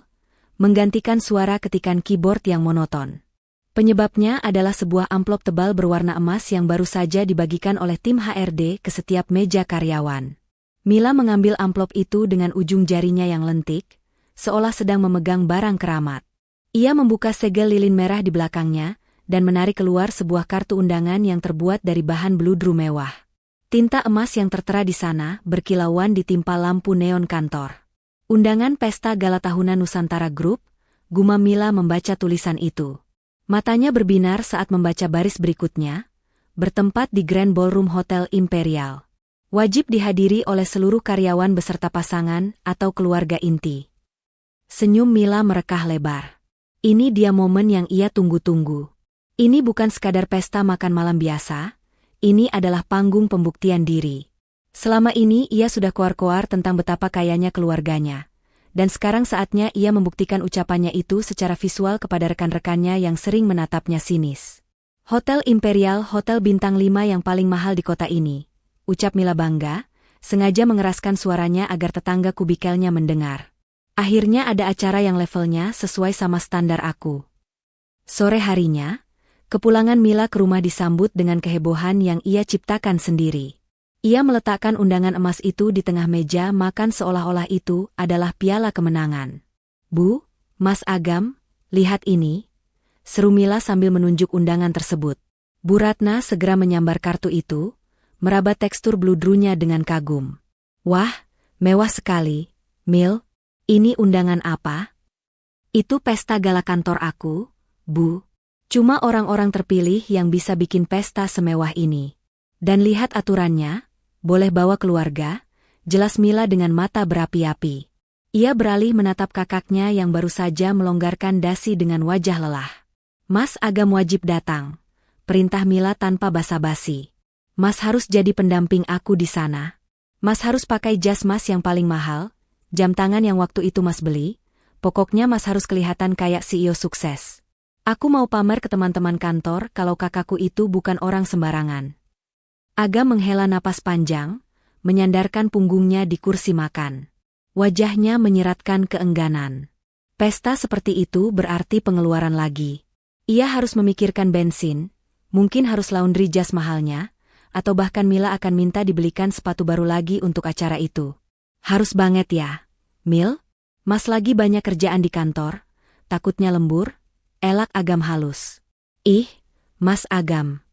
menggantikan suara ketikan keyboard yang monoton. Penyebabnya adalah sebuah amplop tebal berwarna emas yang baru saja dibagikan oleh tim HRD ke setiap meja karyawan. Mila mengambil amplop itu dengan ujung jarinya yang lentik, seolah sedang memegang barang keramat. Ia membuka segel lilin merah di belakangnya, dan menarik keluar sebuah kartu undangan yang terbuat dari bahan bludru mewah. Tinta emas yang tertera di sana berkilauan ditimpa lampu neon kantor. "Undangan pesta gala tahunan Nusantara Group, gumam Mila membaca tulisan itu. Matanya berbinar saat membaca baris berikutnya, bertempat di Grand Ballroom Hotel Imperial. Wajib dihadiri oleh seluruh karyawan beserta pasangan atau keluarga inti. Senyum Mila merekah lebar. Ini dia momen yang ia tunggu-tunggu. Ini bukan sekadar pesta makan malam biasa, ini adalah panggung pembuktian diri. Selama ini ia sudah koar-koar tentang betapa kayanya keluarganya. Dan sekarang saatnya ia membuktikan ucapannya itu secara visual kepada rekan-rekannya yang sering menatapnya sinis. Hotel Imperial, hotel bintang 5 yang paling mahal di kota ini, ucap Mila bangga, sengaja mengeraskan suaranya agar tetangga kubikelnya mendengar. Akhirnya ada acara yang levelnya sesuai sama standar aku. Sore harinya, kepulangan Mila ke rumah disambut dengan kehebohan yang ia ciptakan sendiri. Ia meletakkan undangan emas itu di tengah meja makan seolah-olah itu adalah piala kemenangan. "Bu, Mas Agam, lihat ini," seru Mila sambil menunjuk undangan tersebut. Bu Ratna segera menyambar kartu itu, meraba tekstur bludrunya dengan kagum. "Wah, mewah sekali, Mil. Ini undangan apa?" "Itu pesta gala kantor aku, Bu. Cuma orang-orang terpilih yang bisa bikin pesta semewah ini. Dan lihat aturannya, boleh bawa keluarga," jelas Mila dengan mata berapi-api. Ia beralih menatap kakaknya yang baru saja melonggarkan dasi dengan wajah lelah. "Mas Agam wajib datang," perintah Mila tanpa basa-basi. "Mas harus jadi pendamping aku di sana. Mas harus pakai jas Mas yang paling mahal, jam tangan yang waktu itu Mas beli, pokoknya Mas harus kelihatan kayak CEO sukses. Aku mau pamer ke teman-teman kantor kalau kakakku itu bukan orang sembarangan." Agam menghela napas panjang, menyandarkan punggungnya di kursi makan. Wajahnya menyeratkan keengganan. Pesta seperti itu berarti pengeluaran lagi. Ia harus memikirkan bensin, mungkin harus laundry jas mahalnya, atau bahkan Mila akan minta dibelikan sepatu baru lagi untuk acara itu. "Harus banget ya, Mil? Mas lagi banyak kerjaan di kantor, takutnya lembur," elak Agam halus. "Ih, Mas Agam."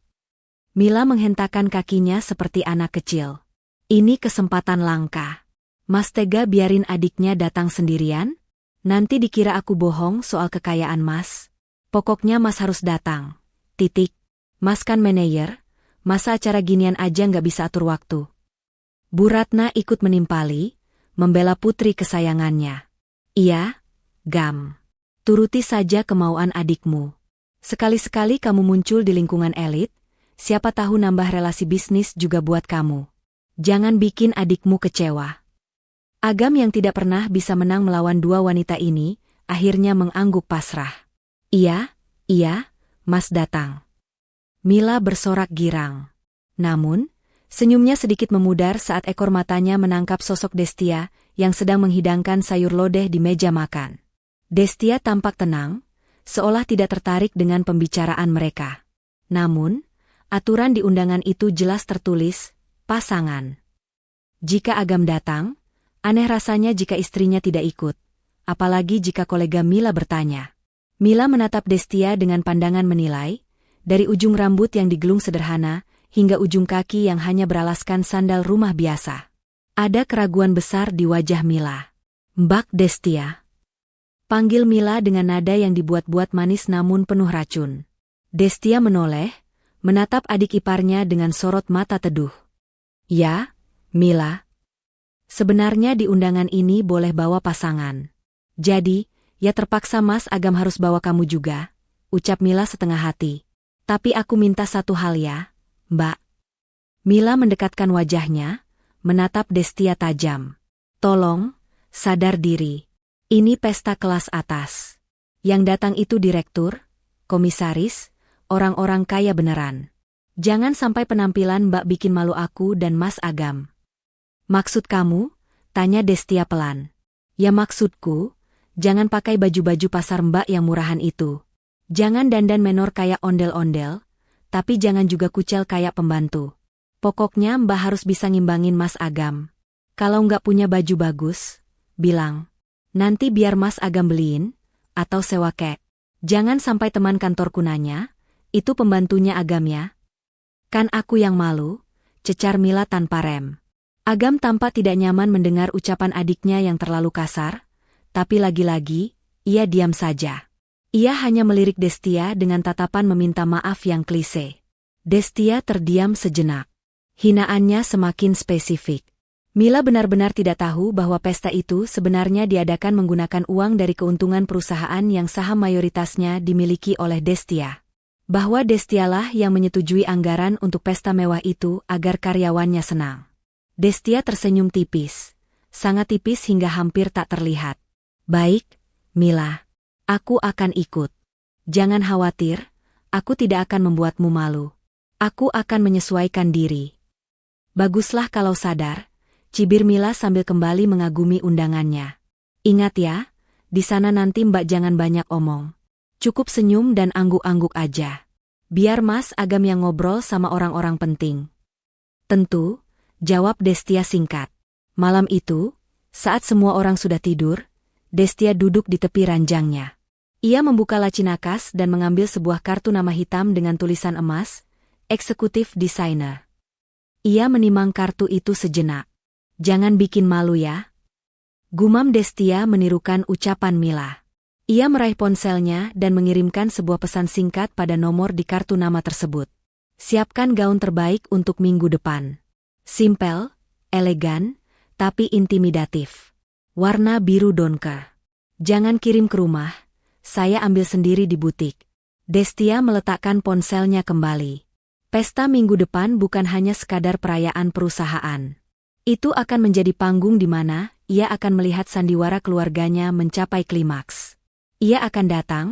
Mila menghentakkan kakinya seperti anak kecil. "Ini kesempatan langka. Mas tega biarin adiknya datang sendirian? Nanti dikira aku bohong soal kekayaan Mas. Pokoknya Mas harus datang. Titik. Mas kan manajer, masa acara ginian aja nggak bisa atur waktu?" Bu Ratna ikut menimpali, membela putri kesayangannya. "Iya, Gam. Turuti saja kemauan adikmu. Sekali-sekali kamu muncul di lingkungan elit, siapa tahu nambah relasi bisnis juga buat kamu. Jangan bikin adikmu kecewa." Agam yang tidak pernah bisa menang melawan dua wanita ini, akhirnya mengangguk pasrah. Iya, Mas datang." Mila bersorak girang. Namun, senyumnya sedikit memudar saat ekor matanya menangkap sosok Destia yang sedang menghidangkan sayur lodeh di meja makan. Destia tampak tenang, seolah tidak tertarik dengan pembicaraan mereka. Namun, aturan di undangan itu jelas tertulis, pasangan. Jika Agam datang, aneh rasanya jika istrinya tidak ikut, apalagi jika kolega Mila bertanya. Mila menatap Destia dengan pandangan menilai, dari ujung rambut yang digelung sederhana, hingga ujung kaki yang hanya beralaskan sandal rumah biasa. Ada keraguan besar di wajah Mila. "Mbak Destia." Panggil Mila dengan nada yang dibuat-buat manis namun penuh racun. Destia menoleh, menatap adik iparnya dengan sorot mata teduh. "Ya, Mila. Sebenarnya di undangan ini boleh bawa pasangan. Jadi, ya terpaksa Mas Agam harus bawa kamu juga," ucap Mila setengah hati. "Tapi aku minta satu hal ya, Mbak." Mila mendekatkan wajahnya, menatap Destia tajam. "Tolong, sadar diri. Ini pesta kelas atas. Yang datang itu direktur, komisaris, orang-orang kaya beneran. Jangan sampai penampilan Mbak bikin malu aku dan Mas Agam." "Maksud kamu?" tanya Destia pelan. "Ya maksudku, jangan pakai baju-baju pasar Mbak yang murahan itu. Jangan dandan menor kayak ondel-ondel, tapi jangan juga kucel kayak pembantu. Pokoknya Mbak harus bisa ngimbangin Mas Agam. Kalau nggak punya baju bagus, bilang. Nanti biar Mas Agam beliin, atau sewa kek. Jangan sampai teman kantorku nanya, itu pembantunya Agam ya." "Kan aku yang malu," cecar Mila tanpa rem. Agam tampak tidak nyaman mendengar ucapan adiknya yang terlalu kasar, tapi lagi-lagi, ia diam saja. Ia hanya melirik Destia dengan tatapan meminta maaf yang klise. Destia terdiam sejenak. Hinaannya semakin spesifik. Mila benar-benar tidak tahu bahwa pesta itu sebenarnya diadakan menggunakan uang dari keuntungan perusahaan yang saham mayoritasnya dimiliki oleh Destia. Bahwa Destialah yang menyetujui anggaran untuk pesta mewah itu agar karyawannya senang. Destia tersenyum tipis. Sangat tipis hingga hampir tak terlihat. Baik, Mila. Aku akan ikut. Jangan khawatir, aku tidak akan membuatmu malu. Aku akan menyesuaikan diri. Baguslah kalau sadar, cibir Mila sambil kembali mengagumi undangannya. Ingat ya, di sana nanti Mbak jangan banyak omong. Cukup senyum dan angguk-angguk aja. Biar Mas Agam yang ngobrol sama orang-orang penting. Tentu, jawab Destia singkat. Malam itu, saat semua orang sudah tidur, Destia duduk di tepi ranjangnya. Ia membuka laci nakas dan mengambil sebuah kartu nama hitam dengan tulisan emas, Eksekutif Desainer. Ia menimang kartu itu sejenak. Jangan bikin malu ya. Gumam Destia menirukan ucapan Mila. Ia meraih ponselnya dan mengirimkan sebuah pesan singkat pada nomor di kartu nama tersebut. Siapkan gaun terbaik untuk minggu depan. Simpel, elegan, tapi intimidatif. Warna biru donker. Jangan kirim ke rumah, saya ambil sendiri di butik. Destia meletakkan ponselnya kembali. Pesta minggu depan bukan hanya sekadar perayaan perusahaan. Itu akan menjadi panggung di mana ia akan melihat sandiwara keluarganya mencapai klimaks. Ia akan datang,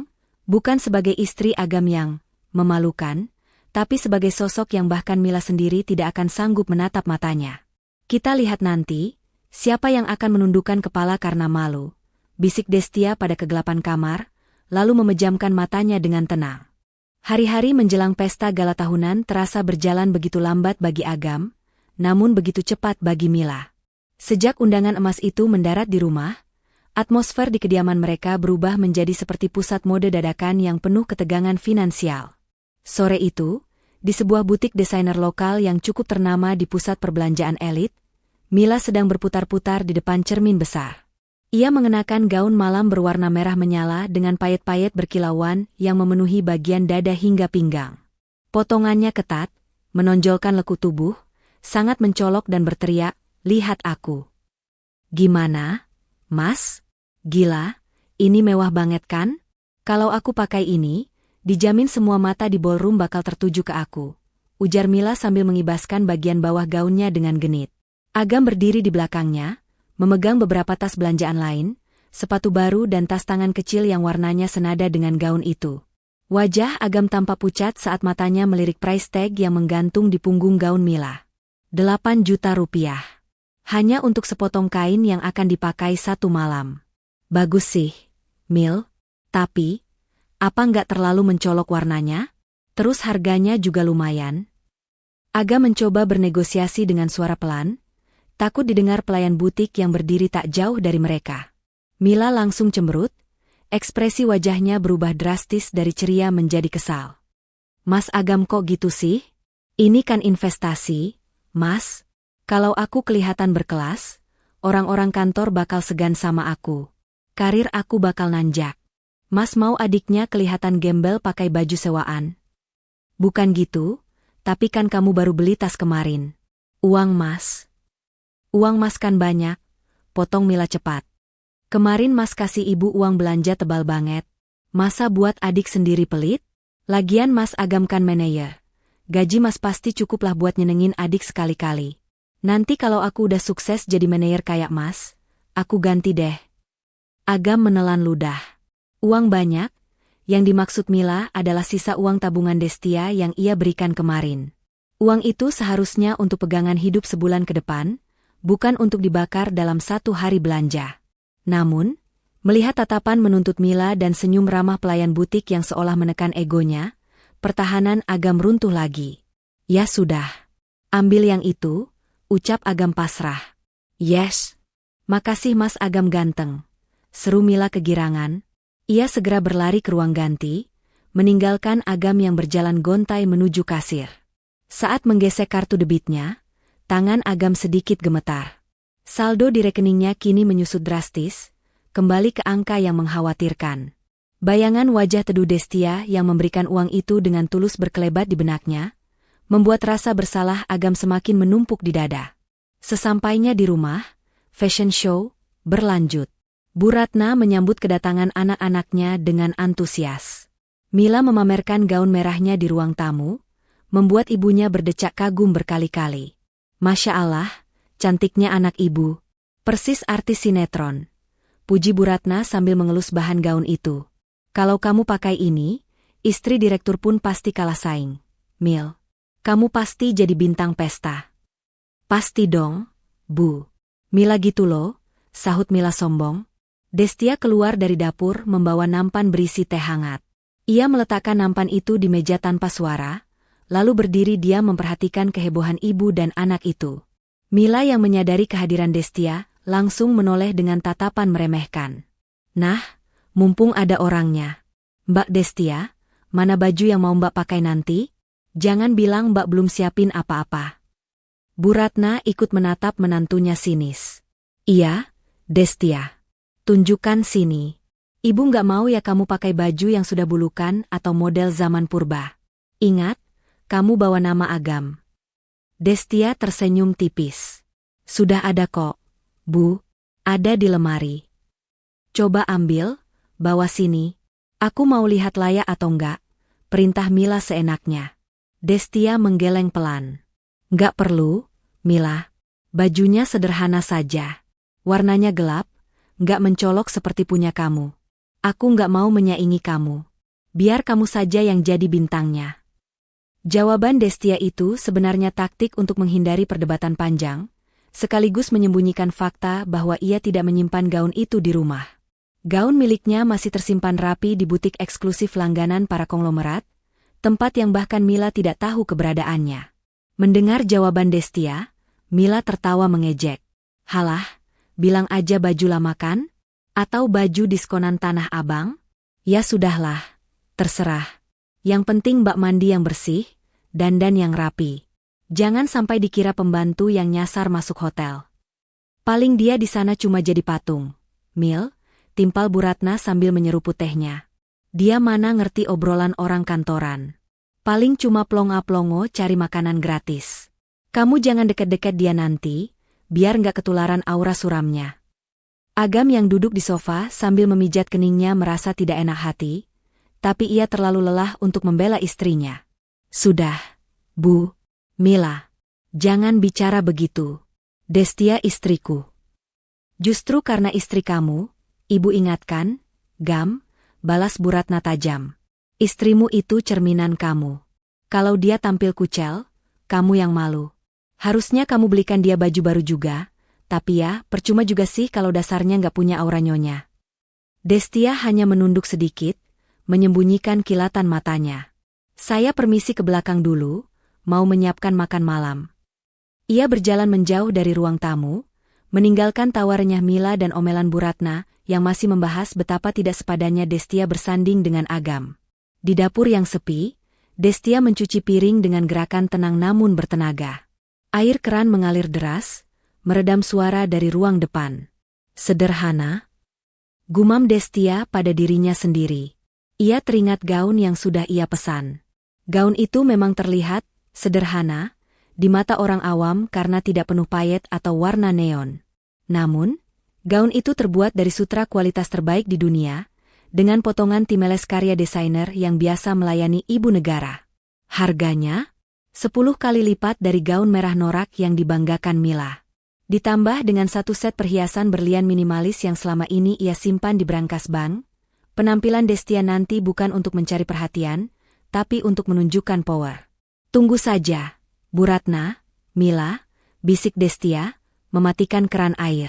bukan sebagai istri Agam yang memalukan, tapi sebagai sosok yang bahkan Mila sendiri tidak akan sanggup menatap matanya. Kita lihat nanti, siapa yang akan menundukkan kepala karena malu, bisik Destia pada kegelapan kamar, lalu memejamkan matanya dengan tenang. Hari-hari menjelang pesta gala tahunan terasa berjalan begitu lambat bagi Agam, namun begitu cepat bagi Mila. Sejak undangan emas itu mendarat di rumah, atmosfer di kediaman mereka berubah menjadi seperti pusat mode dadakan yang penuh ketegangan finansial. Sore itu, di sebuah butik desainer lokal yang cukup ternama di pusat perbelanjaan elit, Mila sedang berputar-putar di depan cermin besar. Ia mengenakan gaun malam berwarna merah menyala dengan payet-payet berkilauan yang memenuhi bagian dada hingga pinggang. Potongannya ketat, menonjolkan lekuk tubuh, sangat mencolok dan berteriak, "Lihat aku." "Gimana, Mas? Gila, ini mewah banget kan? Kalau aku pakai ini, dijamin semua mata di ballroom bakal tertuju ke aku," ujar Mila sambil mengibaskan bagian bawah gaunnya dengan genit. Agam berdiri di belakangnya, memegang beberapa tas belanjaan lain, sepatu baru dan tas tangan kecil yang warnanya senada dengan gaun itu. Wajah Agam tampak pucat saat matanya melirik price tag yang menggantung di punggung gaun Mila. 8 juta rupiah. Hanya untuk sepotong kain yang akan dipakai satu malam. Bagus sih, Mil. Tapi, apa nggak terlalu mencolok warnanya? Terus harganya juga lumayan. Agam mencoba bernegosiasi dengan suara pelan, takut didengar pelayan butik yang berdiri tak jauh dari mereka. Mila langsung cemberut, ekspresi wajahnya berubah drastis dari ceria menjadi kesal. "Mas Agam kok gitu sih? Ini kan investasi, Mas. Kalau aku kelihatan berkelas, orang-orang kantor bakal segan sama aku. Karir aku bakal nanjak. Mas mau adiknya kelihatan gembel pakai baju sewaan?" "Bukan gitu, tapi kan kamu baru beli tas kemarin." "Uang Mas." "Uang Mas kan banyak," potong Mila cepat. "Kemarin Mas kasih ibu uang belanja tebal banget. Masa buat adik sendiri pelit? Lagian Mas Agam kan manajer. Gaji Mas pasti cukuplah buat nyenengin adik sekali-kali. Nanti kalau aku udah sukses jadi manajer kayak Mas, aku ganti deh." Agam menelan ludah. Uang banyak? Yang dimaksud Mila adalah sisa uang tabungan Destia yang ia berikan kemarin. Uang itu seharusnya untuk pegangan hidup sebulan ke depan, bukan untuk dibakar dalam satu hari belanja. Namun, melihat tatapan menuntut Mila dan senyum ramah pelayan butik yang seolah menekan egonya, pertahanan Agam runtuh lagi. "Ya sudah. Ambil yang itu," ucap Agam pasrah. "Yes. Makasih Mas Agam ganteng," seru Mila kegirangan. Ia segera berlari ke ruang ganti, meninggalkan Agam yang berjalan gontai menuju kasir. Saat menggesek kartu debitnya, tangan Agam sedikit gemetar. Saldo di rekeningnya kini menyusut drastis, kembali ke angka yang mengkhawatirkan. Bayangan wajah Teduh Destia yang memberikan uang itu dengan tulus berkelebat di benaknya, membuat rasa bersalah Agam semakin menumpuk di dada. Sesampainya di rumah, fashion show berlanjut. Bu Ratna menyambut kedatangan anak-anaknya dengan antusias. Mila memamerkan gaun merahnya di ruang tamu, membuat ibunya berdecak kagum berkali-kali. Masya Allah, cantiknya anak ibu. Persis artis sinetron. Puji Bu Ratna sambil mengelus bahan gaun itu. Kalau kamu pakai ini, istri direktur pun pasti kalah saing. Mil, kamu pasti jadi bintang pesta. Pasti dong, Bu. Mila gitu loh, sahut Mila sombong. Destia keluar dari dapur membawa nampan berisi teh hangat. Ia meletakkan nampan itu di meja tanpa suara, lalu berdiri diam memperhatikan kehebohan ibu dan anak itu. Mila yang menyadari kehadiran Destia, langsung menoleh dengan tatapan meremehkan. Nah, mumpung ada orangnya. Mbak Destia, mana baju yang mau Mbak pakai nanti? Jangan bilang Mbak belum siapin apa-apa. Bu Ratna ikut menatap menantunya sinis. Iya, Destia. Tunjukkan sini. Ibu nggak mau ya kamu pakai baju yang sudah bulukan atau model zaman purba. Ingat, kamu bawa nama Agam. Destia tersenyum tipis. Sudah ada kok, Bu. Ada di lemari. Coba ambil, bawa sini. Aku mau lihat layak atau enggak. Perintah Mila seenaknya. Destia menggeleng pelan. Nggak perlu, Mila. Bajunya sederhana saja. Warnanya gelap, nggak mencolok seperti punya kamu. Aku nggak mau menyaingi kamu. Biar kamu saja yang jadi bintangnya. Jawaban Destia itu sebenarnya taktik untuk menghindari perdebatan panjang, sekaligus menyembunyikan fakta bahwa ia tidak menyimpan gaun itu di rumah. Gaun miliknya masih tersimpan rapi di butik eksklusif langganan para konglomerat, tempat yang bahkan Mila tidak tahu keberadaannya. Mendengar jawaban Destia, Mila tertawa mengejek. Halah, bilang aja baju lama kan? Atau baju diskonan Tanah Abang? Ya sudahlah, terserah. Yang penting Mbak mandi yang bersih, dandan yang rapi. Jangan sampai dikira pembantu yang nyasar masuk hotel. Paling dia di sana cuma jadi patung. Mil, timpal Bu Ratna sambil menyeruput tehnya. Dia mana ngerti obrolan orang kantoran. Paling cuma plonga-plongo cari makanan gratis. Kamu jangan deket-deket dia nanti, biar nggak ketularan aura suramnya. Agam yang duduk di sofa sambil memijat keningnya merasa tidak enak hati, tapi ia terlalu lelah untuk membela istrinya. Sudah, Bu. Mila. Jangan bicara begitu. Destia istriku. Justru karena istri kamu, Ibu ingatkan, Gam, balas Bu Ratna tajam. Istrimu itu cerminan kamu. Kalau dia tampil kucel, kamu yang malu. Harusnya kamu belikan dia baju baru juga. Tapi ya, percuma juga sih kalau dasarnya nggak punya aura nyonya. Destia hanya menunduk sedikit, menyembunyikan kilatan matanya. Saya permisi ke belakang dulu, mau menyiapkan makan malam. Ia berjalan menjauh dari ruang tamu, meninggalkan tawa renyah Mila dan omelan Bu Ratna yang masih membahas betapa tidak sepadannya Destia bersanding dengan Agam. Di dapur yang sepi, Destia mencuci piring dengan gerakan tenang namun bertenaga. Air keran mengalir deras, meredam suara dari ruang depan. Sederhana, gumam Destia pada dirinya sendiri. Ia teringat gaun yang sudah ia pesan. Gaun itu memang terlihat sederhana di mata orang awam karena tidak penuh payet atau warna neon. Namun, gaun itu terbuat dari sutra kualitas terbaik di dunia, dengan potongan timeles karya desainer yang biasa melayani ibu negara. Harganya 10 kali lipat dari gaun merah norak yang dibanggakan Mila. Ditambah dengan satu set perhiasan berlian minimalis yang selama ini ia simpan di brankas bank, penampilan Destia nanti bukan untuk mencari perhatian, tapi untuk menunjukkan power. Tunggu saja, Bu Ratna, Mila, bisik Destia, mematikan keran air.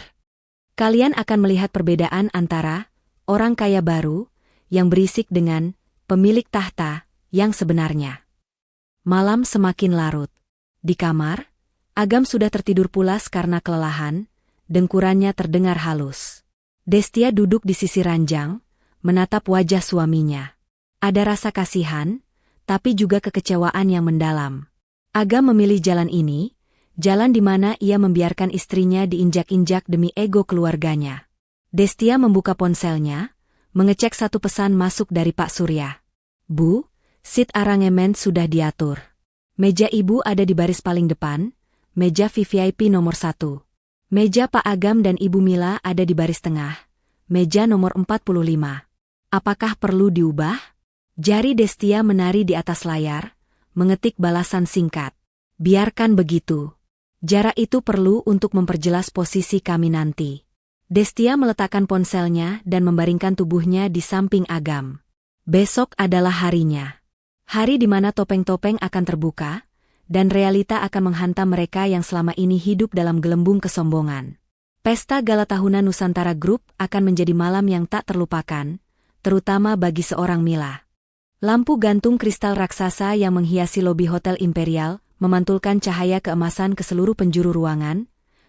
Kalian akan melihat perbedaan antara orang kaya baru, yang berisik dengan pemilik tahta, yang sebenarnya. Malam semakin larut. Di kamar, Agam sudah tertidur pulas karena kelelahan, dengkurannya terdengar halus. Destia duduk di sisi ranjang, menatap wajah suaminya. Ada rasa kasihan, tapi juga kekecewaan yang mendalam. Agam memilih jalan ini, jalan di mana ia membiarkan istrinya diinjak-injak demi ego keluarganya. Destia membuka ponselnya, mengecek satu pesan masuk dari Pak Surya. Bu, seat arangemen sudah diatur. Meja Ibu ada di baris paling depan, meja VVIP nomor 1. Meja Pak Agam dan Ibu Mila ada di baris tengah, meja nomor 45. Apakah perlu diubah? Jari Destia menari di atas layar, mengetik balasan singkat. Biarkan begitu. Jarak itu perlu untuk memperjelas posisi kami nanti. Destia meletakkan ponselnya dan membaringkan tubuhnya di samping Agam. Besok adalah harinya. Hari di mana topeng-topeng akan terbuka, dan realita akan menghantam mereka yang selama ini hidup dalam gelembung kesombongan. Pesta Gala Tahunan Nusantara Group akan menjadi malam yang tak terlupakan, terutama bagi seorang Mila. Lampu gantung kristal raksasa yang menghiasi lobi Hotel Imperial memantulkan cahaya keemasan ke seluruh penjuru ruangan,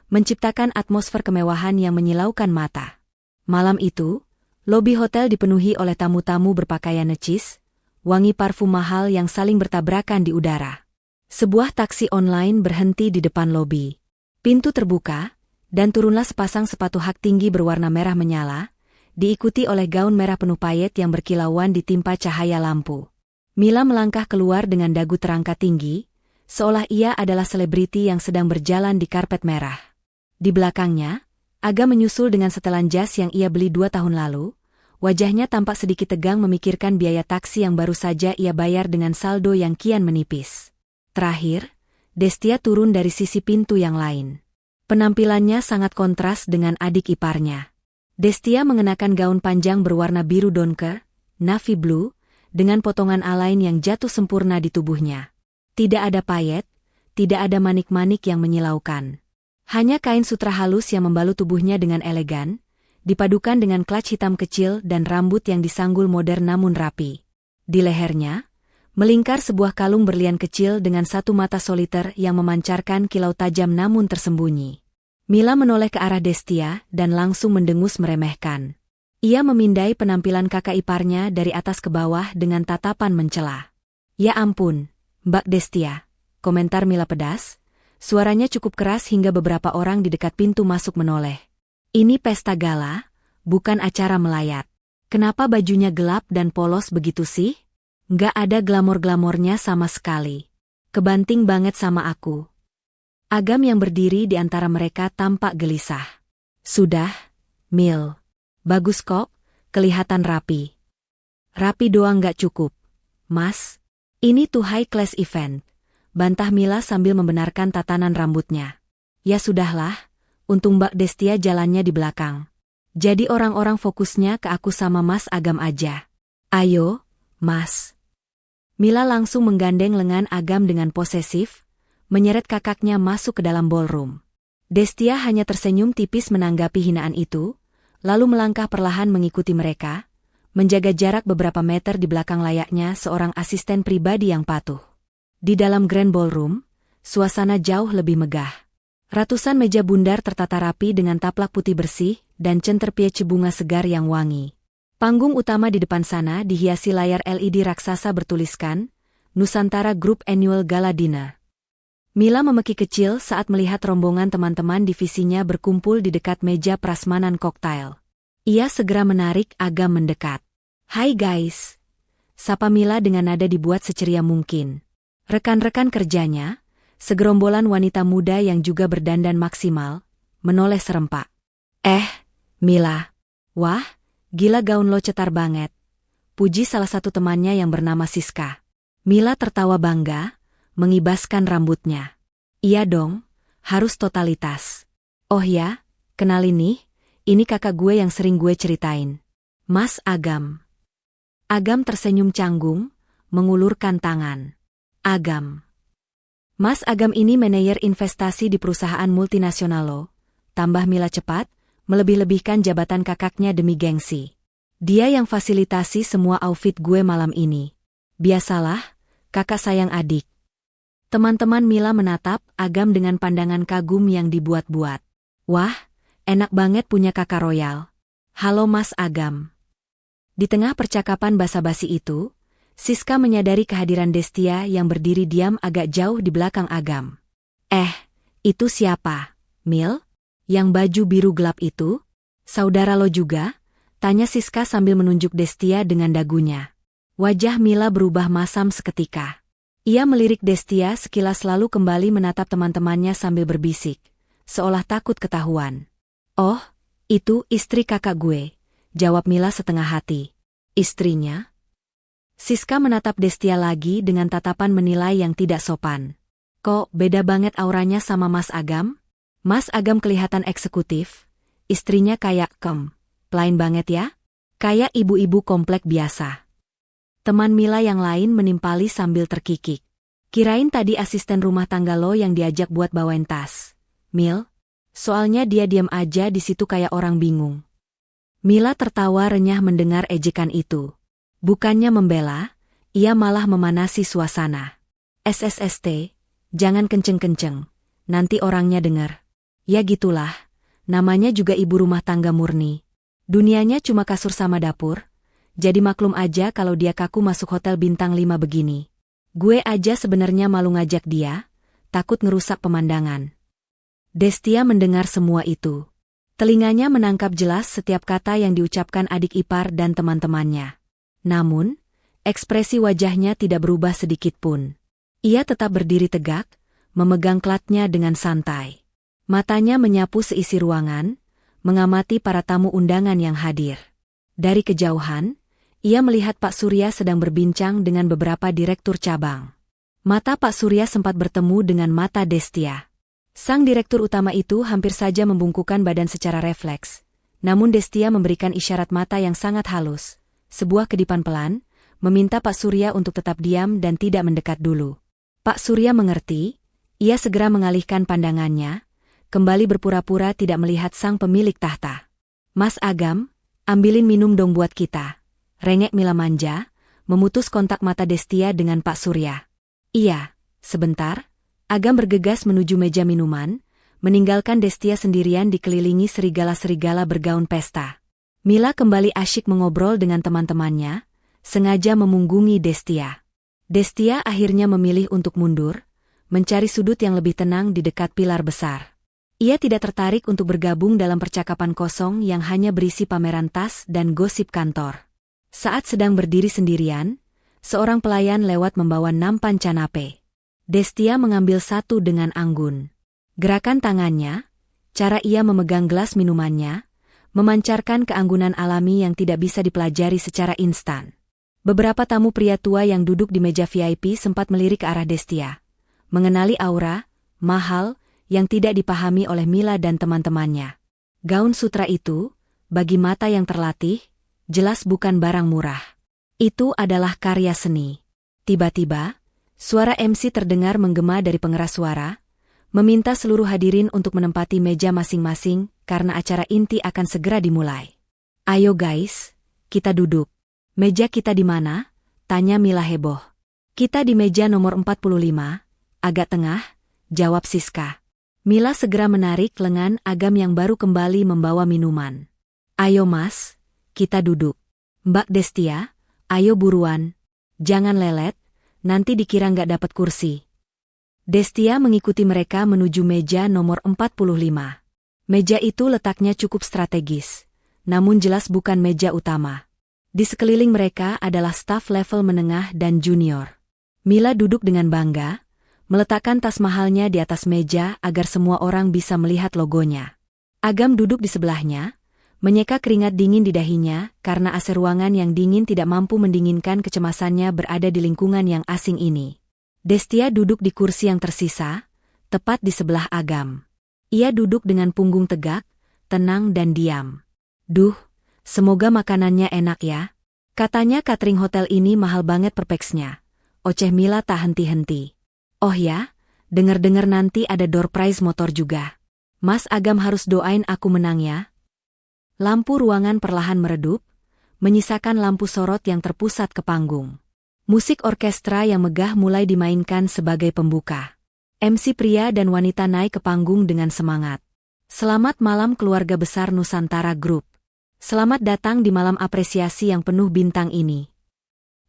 menciptakan atmosfer kemewahan yang menyilaukan mata. Malam itu, lobi hotel dipenuhi oleh tamu-tamu berpakaian necis, wangi parfum mahal yang saling bertabrakan di udara. Sebuah taksi online berhenti di depan lobi. Pintu terbuka, dan turunlah sepasang sepatu hak tinggi berwarna merah menyala, diikuti oleh gaun merah penuh payet yang berkilauan ditimpa cahaya lampu. Mila melangkah keluar dengan dagu terangkat tinggi, seolah ia adalah selebriti yang sedang berjalan di karpet merah. Di belakangnya, Agam menyusul dengan setelan jas yang ia beli 2 tahun lalu. Wajahnya tampak sedikit tegang memikirkan biaya taksi yang baru saja ia bayar dengan saldo yang kian menipis. Terakhir, Destia turun dari sisi pintu yang lain. Penampilannya sangat kontras dengan adik iparnya. Destia mengenakan gaun panjang berwarna biru donker, navy blue, dengan potongan alain yang jatuh sempurna di tubuhnya. Tidak ada payet, tidak ada manik-manik yang menyilaukan. Hanya kain sutra halus yang membalut tubuhnya dengan elegan, dipadukan dengan clutch hitam kecil dan rambut yang disanggul modern namun rapi. Di lehernya, melingkar sebuah kalung berlian kecil dengan satu mata soliter yang memancarkan kilau tajam namun tersembunyi. Mila menoleh ke arah Destia dan langsung mendengus meremehkan. Ia memindai penampilan kakak iparnya dari atas ke bawah dengan tatapan mencela. Ya ampun, Mbak Destia, komentar Mila pedas. Suaranya cukup keras hingga beberapa orang di dekat pintu masuk menoleh. Ini pesta gala, bukan acara melayat. Kenapa bajunya gelap dan polos begitu sih? Nggak ada glamor-glamornya sama sekali. Kebanting banget sama aku. Agam yang berdiri di antara mereka tampak gelisah. Sudah, Mil. Bagus kok, kelihatan rapi. Rapi doang nggak cukup. Mas, ini tuh high class event. Bantah Mila sambil membenarkan tatanan rambutnya. Ya sudahlah. Untung Mbak Destia jalannya di belakang. Jadi orang-orang fokusnya ke aku sama Mas Agam aja. Ayo, Mas. Mila langsung menggandeng lengan Agam dengan posesif, menyeret kakaknya masuk ke dalam ballroom. Destia hanya tersenyum tipis menanggapi hinaan itu, lalu melangkah perlahan mengikuti mereka, menjaga jarak beberapa meter di belakang layaknya seorang asisten pribadi yang patuh. Di dalam Grand Ballroom, suasana jauh lebih megah. Ratusan meja bundar tertata rapi dengan taplak putih bersih dan centerpiece bunga segar yang wangi. Panggung utama di depan sana dihiasi layar LED raksasa bertuliskan, Nusantara Group Annual Gala Dinner. Mila memeki kecil saat melihat rombongan teman-teman divisinya berkumpul di dekat meja prasmanan koktail. Ia segera menarik Agam mendekat. Hai guys. Sapa Mila dengan nada dibuat seceria mungkin. Rekan-rekan kerjanya, segerombolan wanita muda yang juga berdandan maksimal, menoleh serempak. Mila. Wah, gila gaun lo cetar banget. Puji salah satu temannya yang bernama Siska. Mila tertawa bangga, mengibaskan rambutnya. Iya dong, harus totalitas. Oh ya, kenalin nih, ini kakak gue yang sering gue ceritain. Mas Agam. Agam tersenyum canggung, mengulurkan tangan. Agam. Mas Agam ini manajer investasi di perusahaan multinasional lo, tambah Mila cepat, melebih-lebihkan jabatan kakaknya demi gengsi. Dia yang fasilitasi semua outfit gue malam ini. Biasalah, kakak sayang adik. Teman-teman Mila menatap Agam dengan pandangan kagum yang dibuat-buat. Wah, enak banget punya kakak royal. Halo Mas Agam. Di tengah percakapan basa-basi itu, Siska menyadari kehadiran Destia yang berdiri diam agak jauh di belakang Agam. Itu siapa, Mil? Yang baju biru gelap itu? Saudara lo juga? Tanya Siska sambil menunjuk Destia dengan dagunya. Wajah Mila berubah masam seketika. Ia melirik Destia sekilas lalu kembali menatap teman-temannya sambil berbisik, seolah takut ketahuan. Oh, itu istri kakak gue, jawab Mila setengah hati. Istrinya? Siska menatap Destia lagi dengan tatapan menilai yang tidak sopan. Kok beda banget auranya sama Mas Agam? Mas Agam kelihatan eksekutif. Istrinya kayak plain banget ya? Kayak ibu-ibu komplek biasa. Teman Mila yang lain menimpali sambil terkikik. Kirain tadi asisten rumah tangga lo yang diajak buat bawain tas. Mil? Soalnya dia diam aja di situ kayak orang bingung. Mila tertawa renyah mendengar ejekan itu. Bukannya membela, ia malah memanasi suasana. SSST, jangan kenceng-kenceng, nanti orangnya dengar. Ya gitulah. Namanya juga ibu rumah tangga murni. Dunianya cuma kasur sama dapur. Jadi maklum aja kalau dia kaku masuk hotel bintang 5 begini. Gue aja sebenarnya malu ngajak dia, takut ngerusak pemandangan. Destia mendengar semua itu. Telinganya menangkap jelas setiap kata yang diucapkan adik ipar dan teman-temannya. Namun, ekspresi wajahnya tidak berubah sedikit pun. Ia tetap berdiri tegak, memegang klatnya dengan santai. Matanya menyapu seisi ruangan, mengamati para tamu undangan yang hadir. Dari kejauhan, ia melihat Pak Surya sedang berbincang dengan beberapa direktur cabang. Mata Pak Surya sempat bertemu dengan mata Destia. Sang direktur utama itu hampir saja membungkukkan badan secara refleks. Namun Destia memberikan isyarat mata yang sangat halus, sebuah kedipan pelan, meminta Pak Surya untuk tetap diam dan tidak mendekat dulu. Pak Surya mengerti, ia segera mengalihkan pandangannya, kembali berpura-pura tidak melihat sang pemilik tahta. Mas Agam, ambilin minum dong buat kita. Rengek Mila manja, memutus kontak mata Destia dengan Pak Surya. Iya, sebentar. Agam bergegas menuju meja minuman, meninggalkan Destia sendirian dikelilingi serigala-serigala bergaun pesta. Mila kembali asyik mengobrol dengan teman-temannya, sengaja memunggungi Destia. Destia akhirnya memilih untuk mundur, mencari sudut yang lebih tenang di dekat pilar besar. Ia tidak tertarik untuk bergabung dalam percakapan kosong yang hanya berisi pameran tas dan gosip kantor. Saat sedang berdiri sendirian, seorang pelayan lewat membawa nampan canape. Destia mengambil satu dengan anggun. Gerakan tangannya, cara ia memegang gelas minumannya, memancarkan keanggunan alami yang tidak bisa dipelajari secara instan. Beberapa tamu pria tua yang duduk di meja VIP sempat melirik ke arah Destia, mengenali aura mahal yang tidak dipahami oleh Mila dan teman-temannya. Gaun sutra itu, bagi mata yang terlatih, jelas bukan barang murah. Itu adalah karya seni. Tiba-tiba, suara MC terdengar menggema dari pengeras suara, meminta seluruh hadirin untuk menempati meja masing-masing karena acara inti akan segera dimulai. Ayo guys, kita duduk. Meja kita di mana? Tanya Mila heboh. Kita di meja nomor 45, agak tengah, jawab Siska. Mila segera menarik lengan Agam yang baru kembali membawa minuman. Ayo mas, kita duduk. Mbak Destia, ayo buruan. Jangan lelet, nanti dikira nggak dapat kursi. Destia mengikuti mereka menuju meja nomor 45. Meja itu letaknya cukup strategis, namun jelas bukan meja utama. Di sekeliling mereka adalah staf level menengah dan junior. Mila duduk dengan bangga, meletakkan tas mahalnya di atas meja agar semua orang bisa melihat logonya. Agam duduk di sebelahnya, menyeka keringat dingin di dahinya karena AC ruangan yang dingin tidak mampu mendinginkan kecemasannya berada di lingkungan yang asing ini. Destia duduk di kursi yang tersisa, tepat di sebelah Agam. Ia duduk dengan punggung tegak, tenang dan diam. Duh, semoga makanannya enak ya. Katanya catering hotel ini mahal banget per pax-nya. Oceh Mila tak henti-henti. Oh ya, dengar-dengar nanti ada door prize motor juga. Mas Agam harus doain aku menang ya. Lampu ruangan perlahan meredup, menyisakan lampu sorot yang terpusat ke panggung. Musik orkestra yang megah mulai dimainkan sebagai pembuka. MC pria dan wanita naik ke panggung dengan semangat. Selamat malam keluarga besar Nusantara Group. Selamat datang di malam apresiasi yang penuh bintang ini.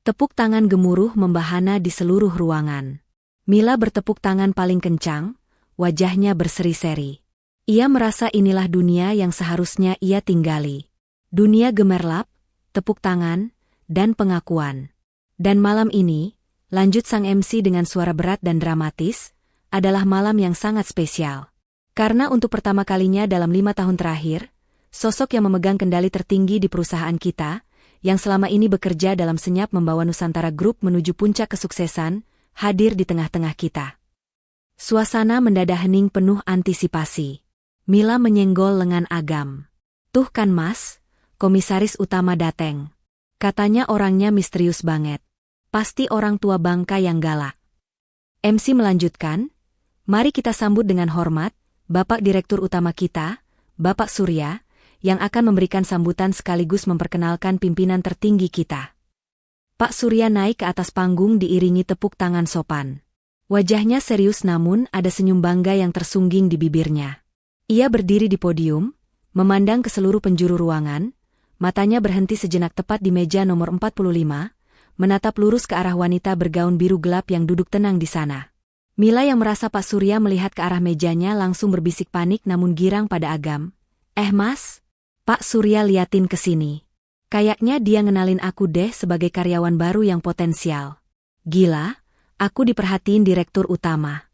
Tepuk tangan gemuruh membahana di seluruh ruangan. Mila bertepuk tangan paling kencang, wajahnya berseri-seri. Ia merasa inilah dunia yang seharusnya ia tinggali. Dunia gemerlap, tepuk tangan, dan pengakuan. Dan malam ini, lanjut sang MC dengan suara berat dan dramatis, adalah malam yang sangat spesial. Karena untuk pertama kalinya dalam 5 tahun terakhir, sosok yang memegang kendali tertinggi di perusahaan kita, yang selama ini bekerja dalam senyap membawa Nusantara Group menuju puncak kesuksesan, hadir di tengah-tengah kita. Suasana mendadak hening penuh antisipasi. Mila menyenggol lengan Agam. "Tuh kan Mas, komisaris utama dateng. Katanya orangnya misterius banget. Pasti orang tua bangka yang galak." MC melanjutkan, "Mari kita sambut dengan hormat, Bapak Direktur Utama kita, Bapak Surya, yang akan memberikan sambutan sekaligus memperkenalkan pimpinan tertinggi kita." Pak Surya naik ke atas panggung diiringi tepuk tangan sopan. Wajahnya serius namun ada senyum bangga yang tersungging di bibirnya. Ia berdiri di podium, memandang ke seluruh penjuru ruangan, matanya berhenti sejenak tepat di meja nomor 45, menatap lurus ke arah wanita bergaun biru gelap yang duduk tenang di sana. Mila yang merasa Pak Surya melihat ke arah mejanya langsung berbisik panik namun girang pada Agam. Mas, Pak Surya liatin ke sini. Kayaknya dia ngenalin aku deh sebagai karyawan baru yang potensial. Gila, aku diperhatiin direktur utama."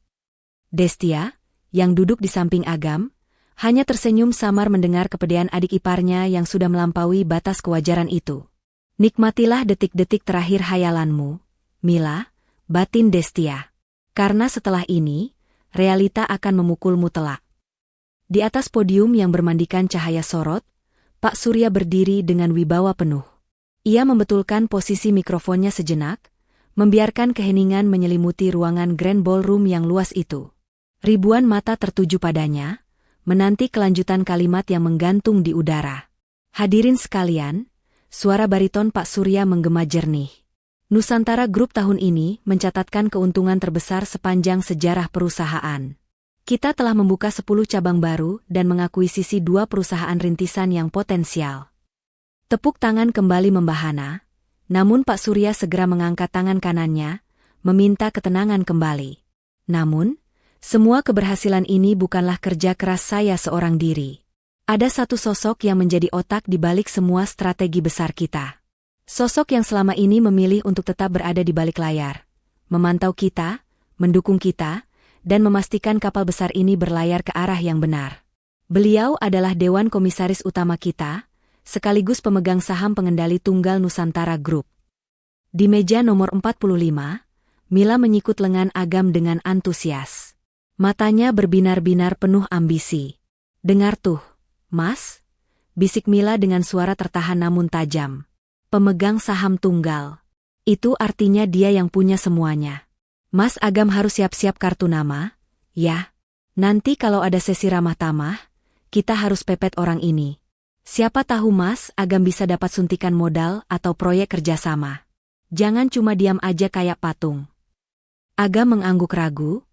Destia, yang duduk di samping Agam, hanya tersenyum samar mendengar kepedean adik iparnya yang sudah melampaui batas kewajaran itu. "Nikmatilah detik-detik terakhir hayalanmu, Mila," batin Destia. "Karena setelah ini, realita akan memukulmu telak." Di atas podium yang bermandikan cahaya sorot, Pak Surya berdiri dengan wibawa penuh. Ia membetulkan posisi mikrofonnya sejenak, membiarkan keheningan menyelimuti ruangan Grand Ballroom yang luas itu. Ribuan mata tertuju padanya, menanti kelanjutan kalimat yang menggantung di udara. "Hadirin sekalian," suara bariton Pak Surya menggema jernih. "Nusantara Group tahun ini mencatatkan keuntungan terbesar sepanjang sejarah perusahaan. Kita telah membuka 10 cabang baru dan mengakuisisi 2 perusahaan rintisan yang potensial." Tepuk tangan kembali membahana, namun Pak Surya segera mengangkat tangan kanannya, meminta ketenangan kembali. "Namun, semua keberhasilan ini bukanlah kerja keras saya seorang diri. Ada satu sosok yang menjadi otak di balik semua strategi besar kita. Sosok yang selama ini memilih untuk tetap berada di balik layar, memantau kita, mendukung kita, dan memastikan kapal besar ini berlayar ke arah yang benar. Beliau adalah Dewan Komisaris Utama kita, sekaligus pemegang saham pengendali tunggal Nusantara Group." Di meja nomor 45, Mila menyikut lengan Agam dengan antusias. Matanya berbinar-binar penuh ambisi. "Dengar tuh, Mas," bisik Mila dengan suara tertahan namun tajam. "Pemegang saham tunggal. Itu artinya dia yang punya semuanya. Mas Agam harus siap-siap kartu nama, ya. Nanti kalau ada sesi ramah tamah, kita harus pepet orang ini. Siapa tahu Mas Agam bisa dapat suntikan modal atau proyek kerjasama. Jangan cuma diam aja kayak patung." Agam mengangguk ragu,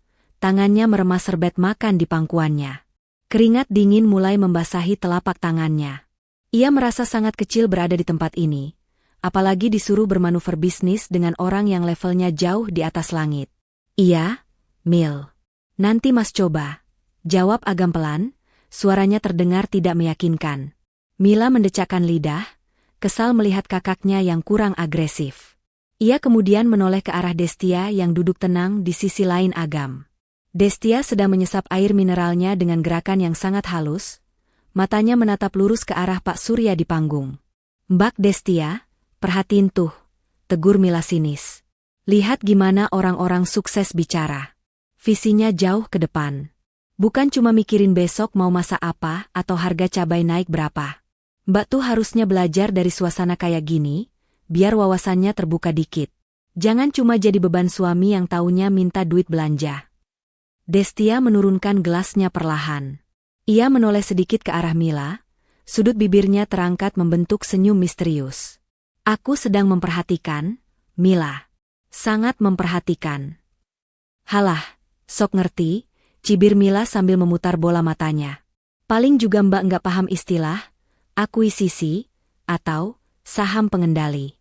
tangannya meremas serbet makan di pangkuannya. Keringat dingin mulai membasahi telapak tangannya. Ia merasa sangat kecil berada di tempat ini, apalagi disuruh bermanuver bisnis dengan orang yang levelnya jauh di atas langit. "Iya, Mil. Nanti Mas coba," jawab Agam pelan, suaranya terdengar tidak meyakinkan. Mila mendecakkan lidah, kesal melihat kakaknya yang kurang agresif. Ia kemudian menoleh ke arah Destia yang duduk tenang di sisi lain Agam. Destia sedang menyesap air mineralnya dengan gerakan yang sangat halus, matanya menatap lurus ke arah Pak Surya di panggung. "Mbak Destia, perhatiin tuh," tegur Mila sinis. "Lihat gimana orang-orang sukses bicara. Visinya jauh ke depan. Bukan cuma mikirin besok mau masak apa atau harga cabai naik berapa. Mbak tuh harusnya belajar dari suasana kayak gini, biar wawasannya terbuka dikit. Jangan cuma jadi beban suami yang taunya minta duit belanja." Destia menurunkan gelasnya perlahan. Ia menoleh sedikit ke arah Mila, sudut bibirnya terangkat membentuk senyum misterius. "Aku sedang memperhatikan, Mila. Sangat memperhatikan." "Halah, sok ngerti," cibir Mila sambil memutar bola matanya. "Paling juga Mbak nggak paham istilah akuisisi atau saham pengendali.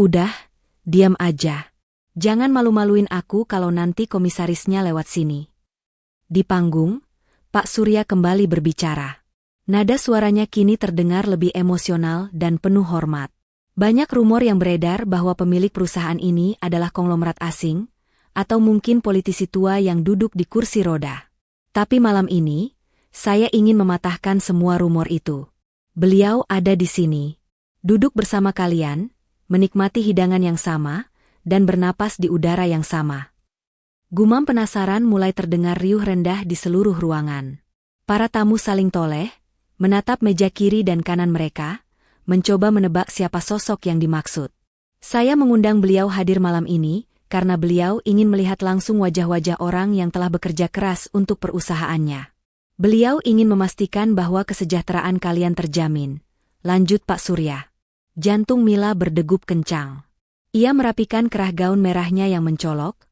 Udah, diam aja. Jangan malu-maluin aku kalau nanti komisarisnya lewat sini." Di panggung, Pak Surya kembali berbicara. Nada suaranya kini terdengar lebih emosional dan penuh hormat. Banyak rumor yang beredar bahwa pemilik perusahaan ini adalah konglomerat asing, atau mungkin politisi tua yang duduk di kursi roda. Tapi malam ini, saya ingin mematahkan semua rumor itu. Beliau ada di sini. Duduk bersama kalian, menikmati hidangan yang sama, dan bernapas di udara yang sama. Gumam penasaran mulai terdengar riuh rendah di seluruh ruangan. Para tamu saling toleh, menatap meja kiri dan kanan mereka, mencoba menebak siapa sosok yang dimaksud. Saya mengundang beliau hadir malam ini, karena beliau ingin melihat langsung wajah-wajah orang yang telah bekerja keras untuk perusahaannya. Beliau ingin memastikan bahwa kesejahteraan kalian terjamin. Lanjut Pak Surya. Jantung Mila berdegup kencang. Ia merapikan kerah gaun merahnya yang mencolok,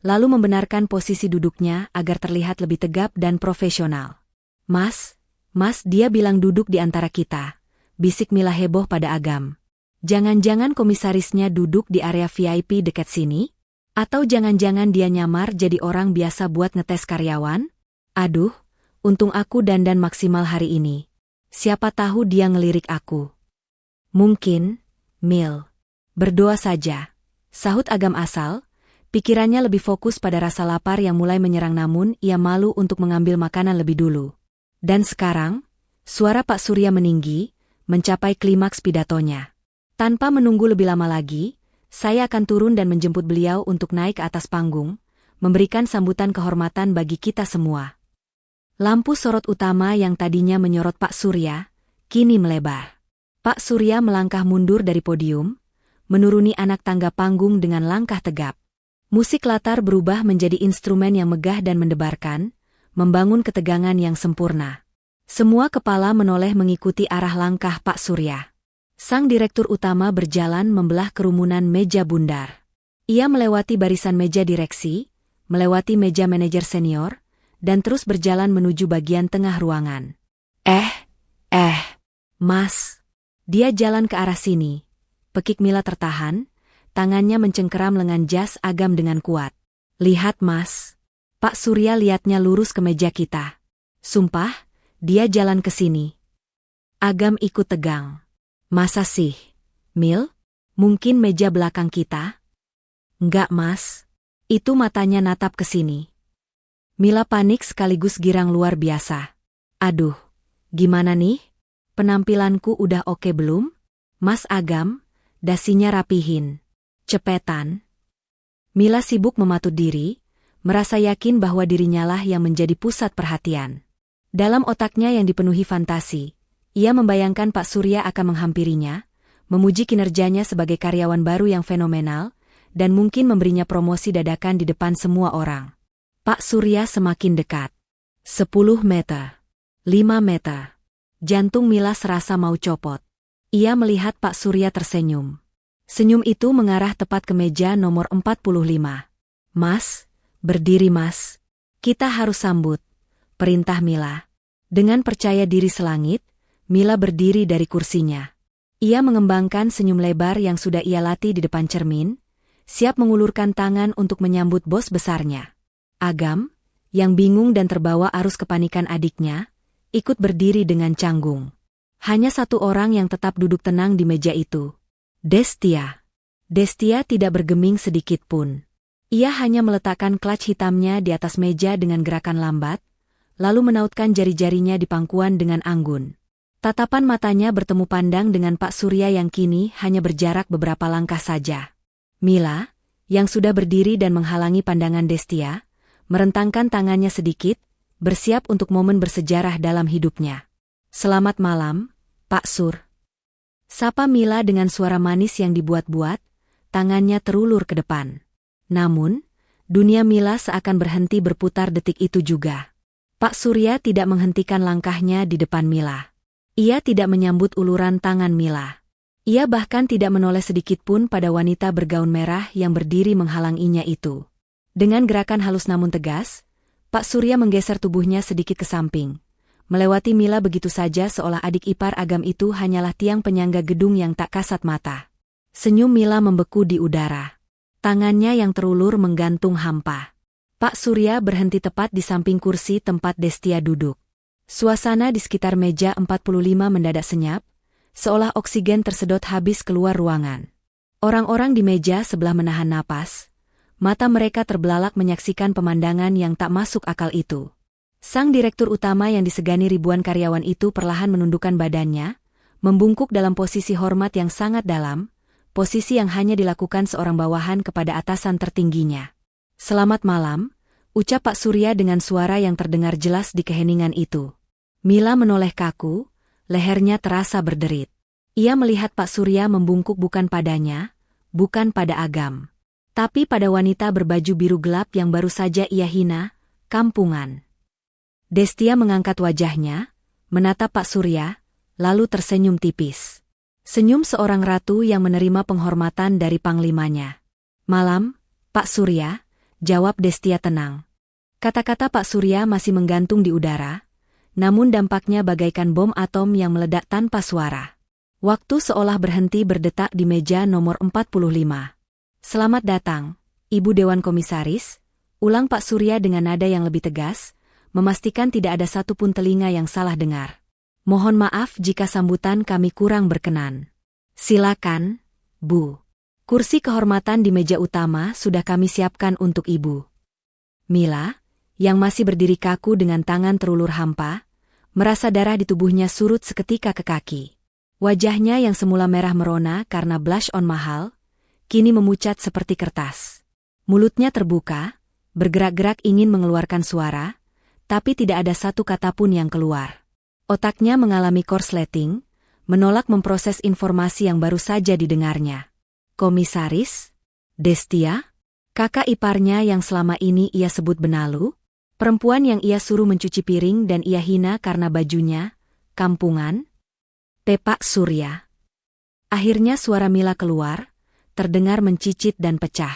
lalu membenarkan posisi duduknya agar terlihat lebih tegap dan profesional. Mas, dia bilang duduk di antara kita, bisik Mila heboh pada Agam. Jangan-jangan komisarisnya duduk di area VIP dekat sini? Atau jangan-jangan dia nyamar jadi orang biasa buat ngetes karyawan? Aduh, untung aku dandan maksimal hari ini. Siapa tahu dia ngelirik aku. Mungkin, Mil. Berdoa saja, sahut Agam asal. Pikirannya lebih fokus pada rasa lapar yang mulai menyerang namun ia malu untuk mengambil makanan lebih dulu. Dan sekarang, suara Pak Surya meninggi, mencapai klimaks pidatonya. Tanpa menunggu lebih lama lagi, saya akan turun dan menjemput beliau untuk naik ke atas panggung, memberikan sambutan kehormatan bagi kita semua. Lampu sorot utama yang tadinya menyorot Pak Surya, kini melebar. Pak Surya melangkah mundur dari podium, menuruni anak tangga panggung dengan langkah tegap. Musik latar berubah menjadi instrumen yang megah dan mendebarkan, membangun ketegangan yang sempurna. Semua kepala menoleh mengikuti arah langkah Pak Surya. Sang direktur utama berjalan membelah kerumunan meja bundar. Ia melewati barisan meja direksi, melewati meja manajer senior, dan terus berjalan menuju bagian tengah ruangan. Mas. Dia jalan ke arah sini. Pekik Mila tertahan, tangannya mencengkeram lengan jas Agam dengan kuat. Lihat Mas. Pak Surya lihatnya lurus ke meja kita. Sumpah, dia jalan ke sini. Agam ikut tegang. Masa sih? Mil? Mungkin meja belakang kita? Enggak Mas. Itu matanya natap ke sini. Mila panik sekaligus girang luar biasa. Aduh, gimana nih? Penampilanku udah oke belum? Mas Agam, dasinya rapihin. Cepetan. Mila sibuk mematut diri, merasa yakin bahwa dirinya lah yang menjadi pusat perhatian. Dalam otaknya yang dipenuhi fantasi, ia membayangkan Pak Surya akan menghampirinya, memuji kinerjanya sebagai karyawan baru yang fenomenal, dan mungkin memberinya promosi dadakan di depan semua orang. Pak Surya semakin dekat. 10 meter. 5 meter. Jantung Mila serasa mau copot. Ia melihat Pak Surya tersenyum. Senyum itu mengarah tepat ke meja nomor 45. Mas, berdiri Mas. Kita harus sambut. Perintah Mila. Dengan percaya diri selangit, Mila berdiri dari kursinya. Ia mengembangkan senyum lebar yang sudah ia latih di depan cermin, siap mengulurkan tangan untuk menyambut bos besarnya. Agam, yang bingung dan terbawa arus kepanikan adiknya, ikut berdiri dengan canggung. Hanya satu orang yang tetap duduk tenang di meja itu. Destia. Destia tidak bergeming sedikit pun. Ia hanya meletakkan clutch hitamnya di atas meja dengan gerakan lambat, lalu menautkan jari-jarinya di pangkuan dengan anggun. Tatapan matanya bertemu pandang dengan Pak Surya yang kini hanya berjarak beberapa langkah saja. Mila, yang sudah berdiri dan menghalangi pandangan Destia, merentangkan tangannya sedikit, bersiap untuk momen bersejarah dalam hidupnya. Selamat malam, Pak Sur. Sapa Mila dengan suara manis yang dibuat-buat, tangannya terulur ke depan. Namun, dunia Mila seakan berhenti berputar detik itu juga. Pak Surya tidak menghentikan langkahnya di depan Mila. Ia tidak menyambut uluran tangan Mila. Ia bahkan tidak menoleh sedikit pun pada wanita bergaun merah yang berdiri menghalanginya itu. Dengan gerakan halus namun tegas, Pak Surya menggeser tubuhnya sedikit ke samping. Melewati Mila begitu saja seolah adik ipar Agam itu hanyalah tiang penyangga gedung yang tak kasat mata. Senyum Mila membeku di udara. Tangannya yang terulur menggantung hampa. Pak Surya berhenti tepat di samping kursi tempat Destia duduk. Suasana di sekitar meja 45 mendadak senyap, seolah oksigen tersedot habis keluar ruangan. Orang-orang di meja sebelah menahan napas, mata mereka terbelalak menyaksikan pemandangan yang tak masuk akal itu. Sang direktur utama yang disegani ribuan karyawan itu perlahan menundukkan badannya, membungkuk dalam posisi hormat yang sangat dalam, posisi yang hanya dilakukan seorang bawahan kepada atasan tertingginya. "Selamat malam," ucap Pak Surya dengan suara yang terdengar jelas di keheningan itu. Mila menoleh kaku, lehernya terasa berderit. Ia melihat Pak Surya membungkuk bukan padanya, bukan pada Agam, tapi pada wanita berbaju biru gelap yang baru saja ia hina, kampungan. Destia mengangkat wajahnya, menatap Pak Surya, lalu tersenyum tipis. Senyum seorang ratu yang menerima penghormatan dari panglimanya. "Malam, Pak Surya," jawab Destia tenang. Kata-kata Pak Surya masih menggantung di udara, namun dampaknya bagaikan bom atom yang meledak tanpa suara. Waktu seolah berhenti berdetak di meja nomor 45. "Selamat datang, Ibu Dewan Komisaris," ulang Pak Surya dengan nada yang lebih tegas, memastikan tidak ada satupun telinga yang salah dengar. "Mohon maaf jika sambutan kami kurang berkenan. Silakan, Bu. Kursi kehormatan di meja utama sudah kami siapkan untuk Ibu." Mila, yang masih berdiri kaku dengan tangan terulur hampa, merasa darah di tubuhnya surut seketika ke kaki. Wajahnya yang semula merah merona karena blush on mahal, kini memucat seperti kertas. Mulutnya terbuka, bergerak-gerak ingin mengeluarkan suara, tapi tidak ada satu kata pun yang keluar. Otaknya mengalami korsleting, menolak memproses informasi yang baru saja didengarnya. "Komisaris? Destia? Kakak iparnya yang selama ini ia sebut benalu? Perempuan yang ia suruh mencuci piring dan ia hina karena bajunya, kampungan?" "Pak Surya." Akhirnya suara Mila keluar, terdengar mencicit dan pecah.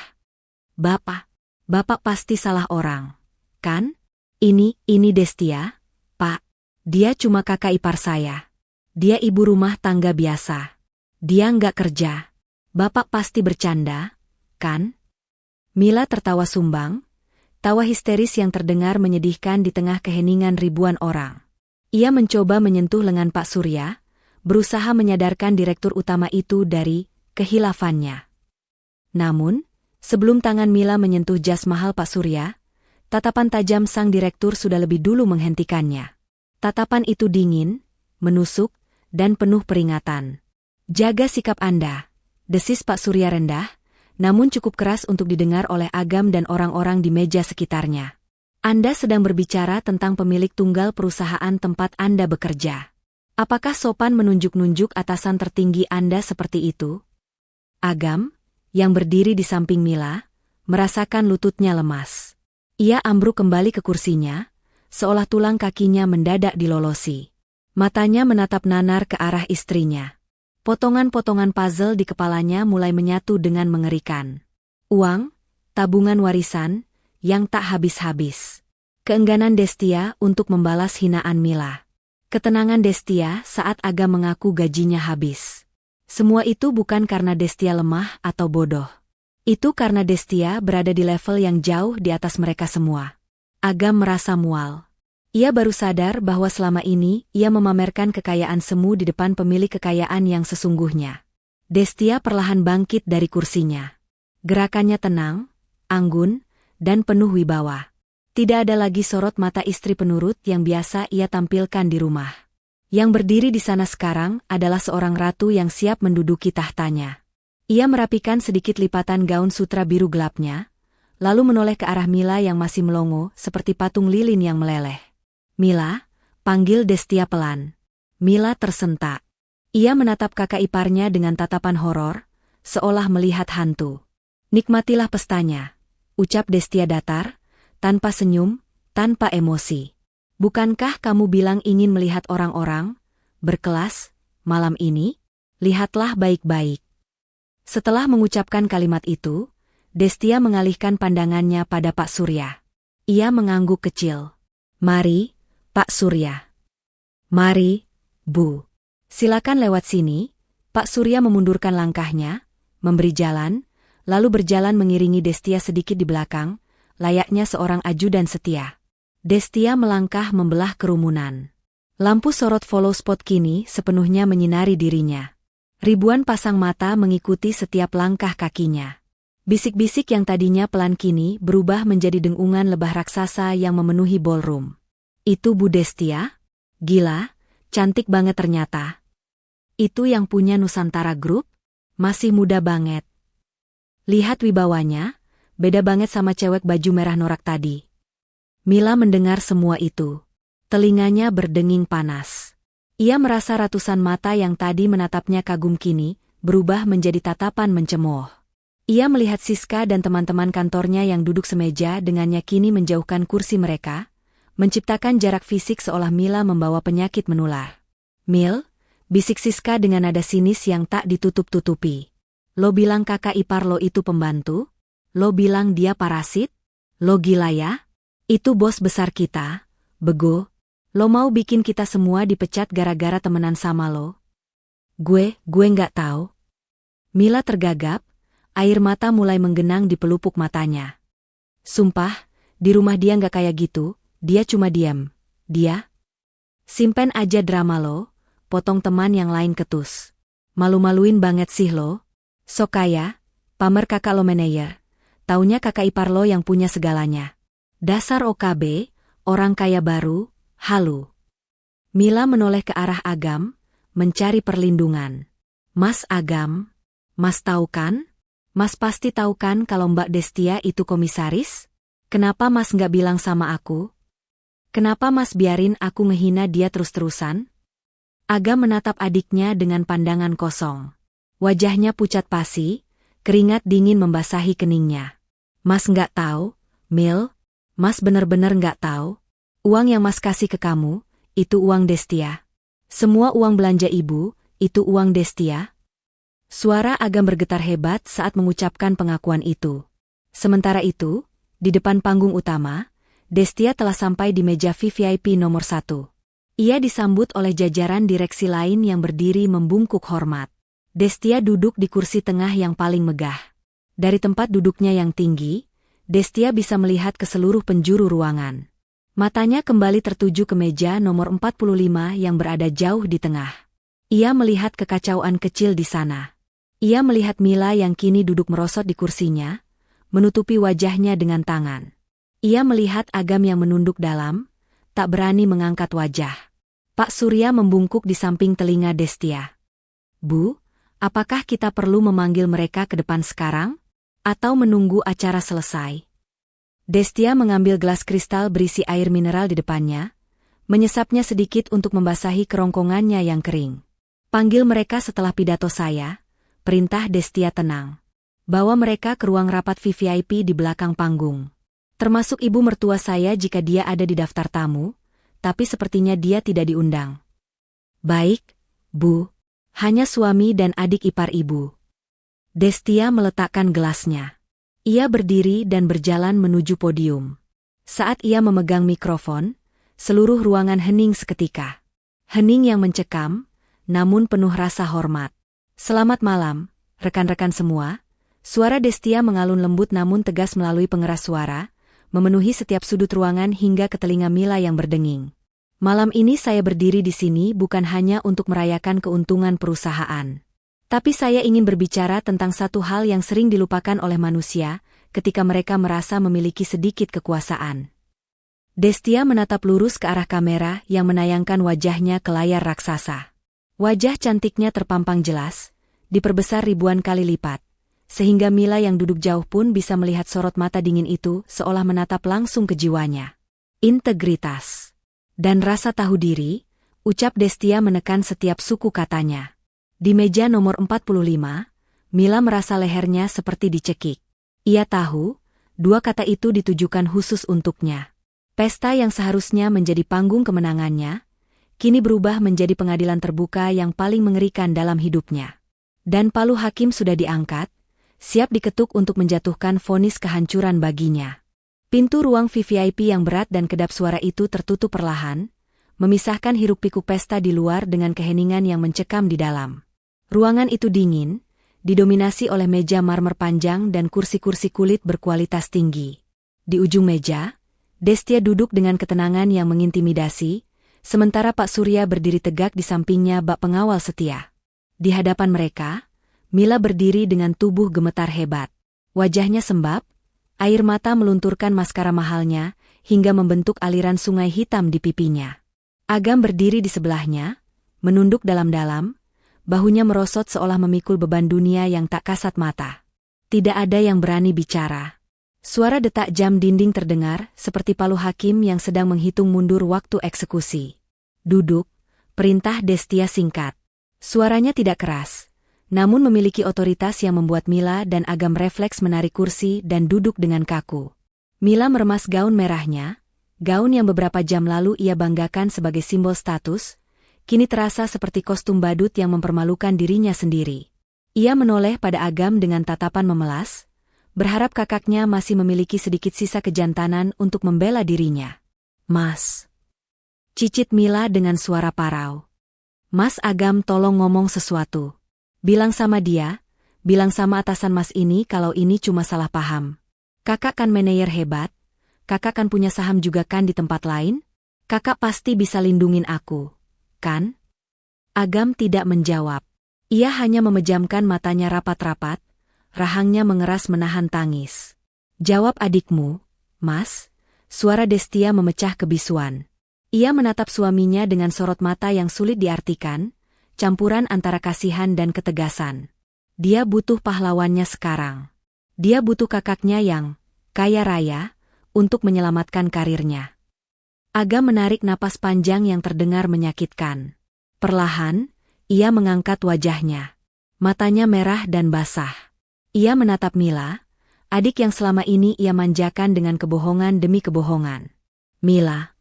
Bapak pasti salah orang, kan? Ini Destia, Pak. Dia cuma kakak ipar saya. Dia ibu rumah tangga biasa. Dia nggak kerja. Bapak pasti bercanda, kan?" Mila tertawa sumbang, tawa histeris yang terdengar menyedihkan di tengah keheningan ribuan orang. Ia mencoba menyentuh lengan Pak Surya, berusaha menyadarkan direktur utama itu dari kehilafannya. Namun, sebelum tangan Mila menyentuh jas mahal Pak Surya, tatapan tajam sang direktur sudah lebih dulu menghentikannya. Tatapan itu dingin, menusuk, dan penuh peringatan. "Jaga sikap Anda," desis Pak Surya rendah, namun cukup keras untuk didengar oleh Agam dan orang-orang di meja sekitarnya. "Anda sedang berbicara tentang pemilik tunggal perusahaan tempat Anda bekerja. Apakah sopan menunjuk-nunjuk atasan tertinggi Anda seperti itu?" Agam, yang berdiri di samping Mila, merasakan lututnya lemas. Ia ambruk kembali ke kursinya, seolah tulang kakinya mendadak dilolosi. Matanya menatap nanar ke arah istrinya. Potongan-potongan puzzle di kepalanya mulai menyatu dengan mengerikan. Uang, tabungan warisan, yang tak habis-habis. Keengganan Destia untuk membalas hinaan Mila. Ketenangan Destia saat Agam mengaku gajinya habis. Semua itu bukan karena Destia lemah atau bodoh. Itu karena Destia berada di level yang jauh di atas mereka semua. Agam merasa mual. Ia baru sadar bahwa selama ini ia memamerkan kekayaan semu di depan pemilik kekayaan yang sesungguhnya. Destia perlahan bangkit dari kursinya. Gerakannya tenang, anggun, dan penuh wibawa. Tidak ada lagi sorot mata istri penurut yang biasa ia tampilkan di rumah. Yang berdiri di sana sekarang adalah seorang ratu yang siap menduduki tahtanya. Ia merapikan sedikit lipatan gaun sutra biru gelapnya, lalu menoleh ke arah Mila yang masih melongo seperti patung lilin yang meleleh. "Mila," panggil Destia pelan. Mila tersentak. Ia menatap kakak iparnya dengan tatapan horor, seolah melihat hantu. "Nikmatilah pestanya," ucap Destia datar, tanpa senyum, tanpa emosi. "Bukankah kamu bilang ingin melihat orang-orang berkelas malam ini? Lihatlah baik-baik." Setelah mengucapkan kalimat itu, Destia mengalihkan pandangannya pada Pak Surya. Ia mengangguk kecil. "Mari, Pak Surya." "Mari, Bu. Silakan lewat sini." Pak Surya memundurkan langkahnya, memberi jalan, lalu berjalan mengiringi Destia sedikit di belakang, layaknya seorang ajudan setia. Destia melangkah membelah kerumunan. Lampu sorot follow spot kini sepenuhnya menyinari dirinya. Ribuan pasang mata mengikuti setiap langkah kakinya. Bisik-bisik yang tadinya pelan kini berubah menjadi dengungan lebah raksasa yang memenuhi ballroom. Itu Bu Destia? Gila, cantik banget ternyata. Itu yang punya Nusantara Group? Masih muda banget. Lihat wibawanya, beda banget sama cewek baju merah norak tadi. Mila mendengar semua itu. Telinganya berdenging panas. Ia merasa ratusan mata yang tadi menatapnya kagum kini berubah menjadi tatapan mencemooh. Ia melihat Siska dan teman-teman kantornya yang duduk semeja dengannya kini menjauhkan kursi mereka, menciptakan jarak fisik seolah Mila membawa penyakit menular. "Mil," bisik Siska dengan nada sinis yang tak ditutup-tutupi. "Lo bilang kakak ipar lo itu pembantu? Lo bilang dia parasit? Lo gila ya? Itu bos besar kita, bego. Lo mau bikin kita semua dipecat gara-gara temenan sama lo?" Gue nggak tahu." Mila tergagap, air mata mulai menggenang di pelupuk matanya. "Sumpah, di rumah dia nggak kayak gitu, dia cuma diam. Dia? Simpen aja drama lo, potong teman yang lain ketus. Malu-maluin banget sih lo. Sok kaya, pamer kakak lo manajer. Taunya kakak ipar lo yang punya segalanya. Dasar OKB, orang kaya baru, halu." Mila menoleh ke arah Agam, mencari perlindungan. "Mas Agam, Mas tahu kan? Mas pasti tahu kan kalau Mbak Destia itu komisaris? Kenapa Mas nggak bilang sama aku? Kenapa Mas biarin aku ngehina dia terus-terusan?" Agam menatap adiknya dengan pandangan kosong. Wajahnya pucat pasi, keringat dingin membasahi keningnya. "Mas nggak tahu, Mil? Mas bener-bener nggak tahu? Uang yang Mas kasih ke kamu, itu uang Destia. Semua uang belanja ibu, itu uang Destia." Suara Agam bergetar hebat saat mengucapkan pengakuan itu. Sementara itu, di depan panggung utama, Destia telah sampai di meja VVIP nomor 1. Ia disambut oleh jajaran direksi lain yang berdiri membungkuk hormat. Destia duduk di kursi tengah yang paling megah. Dari tempat duduknya yang tinggi, Destia bisa melihat ke seluruh penjuru ruangan. Matanya kembali tertuju ke meja nomor 45 yang berada jauh di tengah. Ia melihat kekacauan kecil di sana. Ia melihat Mila yang kini duduk merosot di kursinya, menutupi wajahnya dengan tangan. Ia melihat Agam yang menunduk dalam, tak berani mengangkat wajah. Pak Surya membungkuk di samping telinga Destia. "Bu, apakah kita perlu memanggil mereka ke depan sekarang? Atau menunggu acara selesai?" Destia mengambil gelas kristal berisi air mineral di depannya, menyesapnya sedikit untuk membasahi kerongkongannya yang kering. "Panggil mereka setelah pidato saya," perintah Destia tenang. "Bawa mereka ke ruang rapat VVIP di belakang panggung. Termasuk ibu mertua saya jika dia ada di daftar tamu, tapi sepertinya dia tidak diundang." "Baik, Bu. Hanya suami dan adik ipar ibu." Destia meletakkan gelasnya. Ia berdiri dan berjalan menuju podium. Saat ia memegang mikrofon, seluruh ruangan hening seketika. Hening yang mencekam, namun penuh rasa hormat. "Selamat malam, rekan-rekan semua." Suara Destia mengalun lembut namun tegas melalui pengeras suara, memenuhi setiap sudut ruangan hingga ke telinga Mila yang berdenging. "Malam ini saya berdiri di sini bukan hanya untuk merayakan keuntungan perusahaan. Tapi saya ingin berbicara tentang satu hal yang sering dilupakan oleh manusia ketika mereka merasa memiliki sedikit kekuasaan." Destia menatap lurus ke arah kamera yang menayangkan wajahnya ke layar raksasa. Wajah cantiknya terpampang jelas, diperbesar ribuan kali lipat, sehingga Mila yang duduk jauh pun bisa melihat sorot mata dingin itu seolah menatap langsung ke jiwanya. "Integritas dan rasa tahu diri," ucap Destia menekan setiap suku katanya. Di meja nomor 45, Mila merasa lehernya seperti dicekik. Ia tahu, dua kata itu ditujukan khusus untuknya. Pesta yang seharusnya menjadi panggung kemenangannya, kini berubah menjadi pengadilan terbuka yang paling mengerikan dalam hidupnya. Dan palu hakim sudah diangkat, siap diketuk untuk menjatuhkan vonis kehancuran baginya. Pintu ruang VVIP yang berat dan kedap suara itu tertutup perlahan, memisahkan hiruk-pikuk pesta di luar dengan keheningan yang mencekam di dalam. Ruangan itu dingin, didominasi oleh meja marmer panjang dan kursi-kursi kulit berkualitas tinggi. Di ujung meja, Destia duduk dengan ketenangan yang mengintimidasi, sementara Pak Surya berdiri tegak di sampingnya bak pengawal setia. Di hadapan mereka, Mila berdiri dengan tubuh gemetar hebat. Wajahnya sembab, air mata melunturkan maskara mahalnya, hingga membentuk aliran sungai hitam di pipinya. Agam berdiri di sebelahnya, menunduk dalam-dalam, bahunya merosot seolah memikul beban dunia yang tak kasat mata. Tidak ada yang berani bicara. Suara detak jam dinding terdengar, seperti palu hakim yang sedang menghitung mundur waktu eksekusi. Duduk, perintah Destia singkat. Suaranya tidak keras, namun memiliki otoritas yang membuat Mila dan Agam refleks menarik kursi dan duduk dengan kaku. Mila meremas gaun merahnya, gaun yang beberapa jam lalu ia banggakan sebagai simbol status, kini terasa seperti kostum badut yang mempermalukan dirinya sendiri. Ia menoleh pada Agam dengan tatapan memelas, berharap kakaknya masih memiliki sedikit sisa kejantanan untuk membela dirinya. "Mas," cicit Mila dengan suara parau. "Mas Agam, tolong ngomong sesuatu. Bilang sama dia, bilang sama atasan Mas ini kalau ini cuma salah paham. Kakak kan manajer hebat, kakak kan punya saham juga kan di tempat lain? Kakak pasti bisa lindungin aku, kan?" Agam tidak menjawab. Ia hanya memejamkan matanya rapat-rapat, rahangnya mengeras menahan tangis. "Jawab adikmu, Mas." Suara Destia memecah kebisuan. Ia menatap suaminya dengan sorot mata yang sulit diartikan, campuran antara kasihan dan ketegasan. Dia butuh pahlawannya sekarang. Dia butuh kakaknya yang kaya raya untuk menyelamatkan karirnya. Agam menarik napas panjang yang terdengar menyakitkan. Perlahan, ia mengangkat wajahnya. Matanya merah dan basah. Ia menatap Mila, adik yang selama ini ia manjakan dengan kebohongan demi kebohongan. "Mila."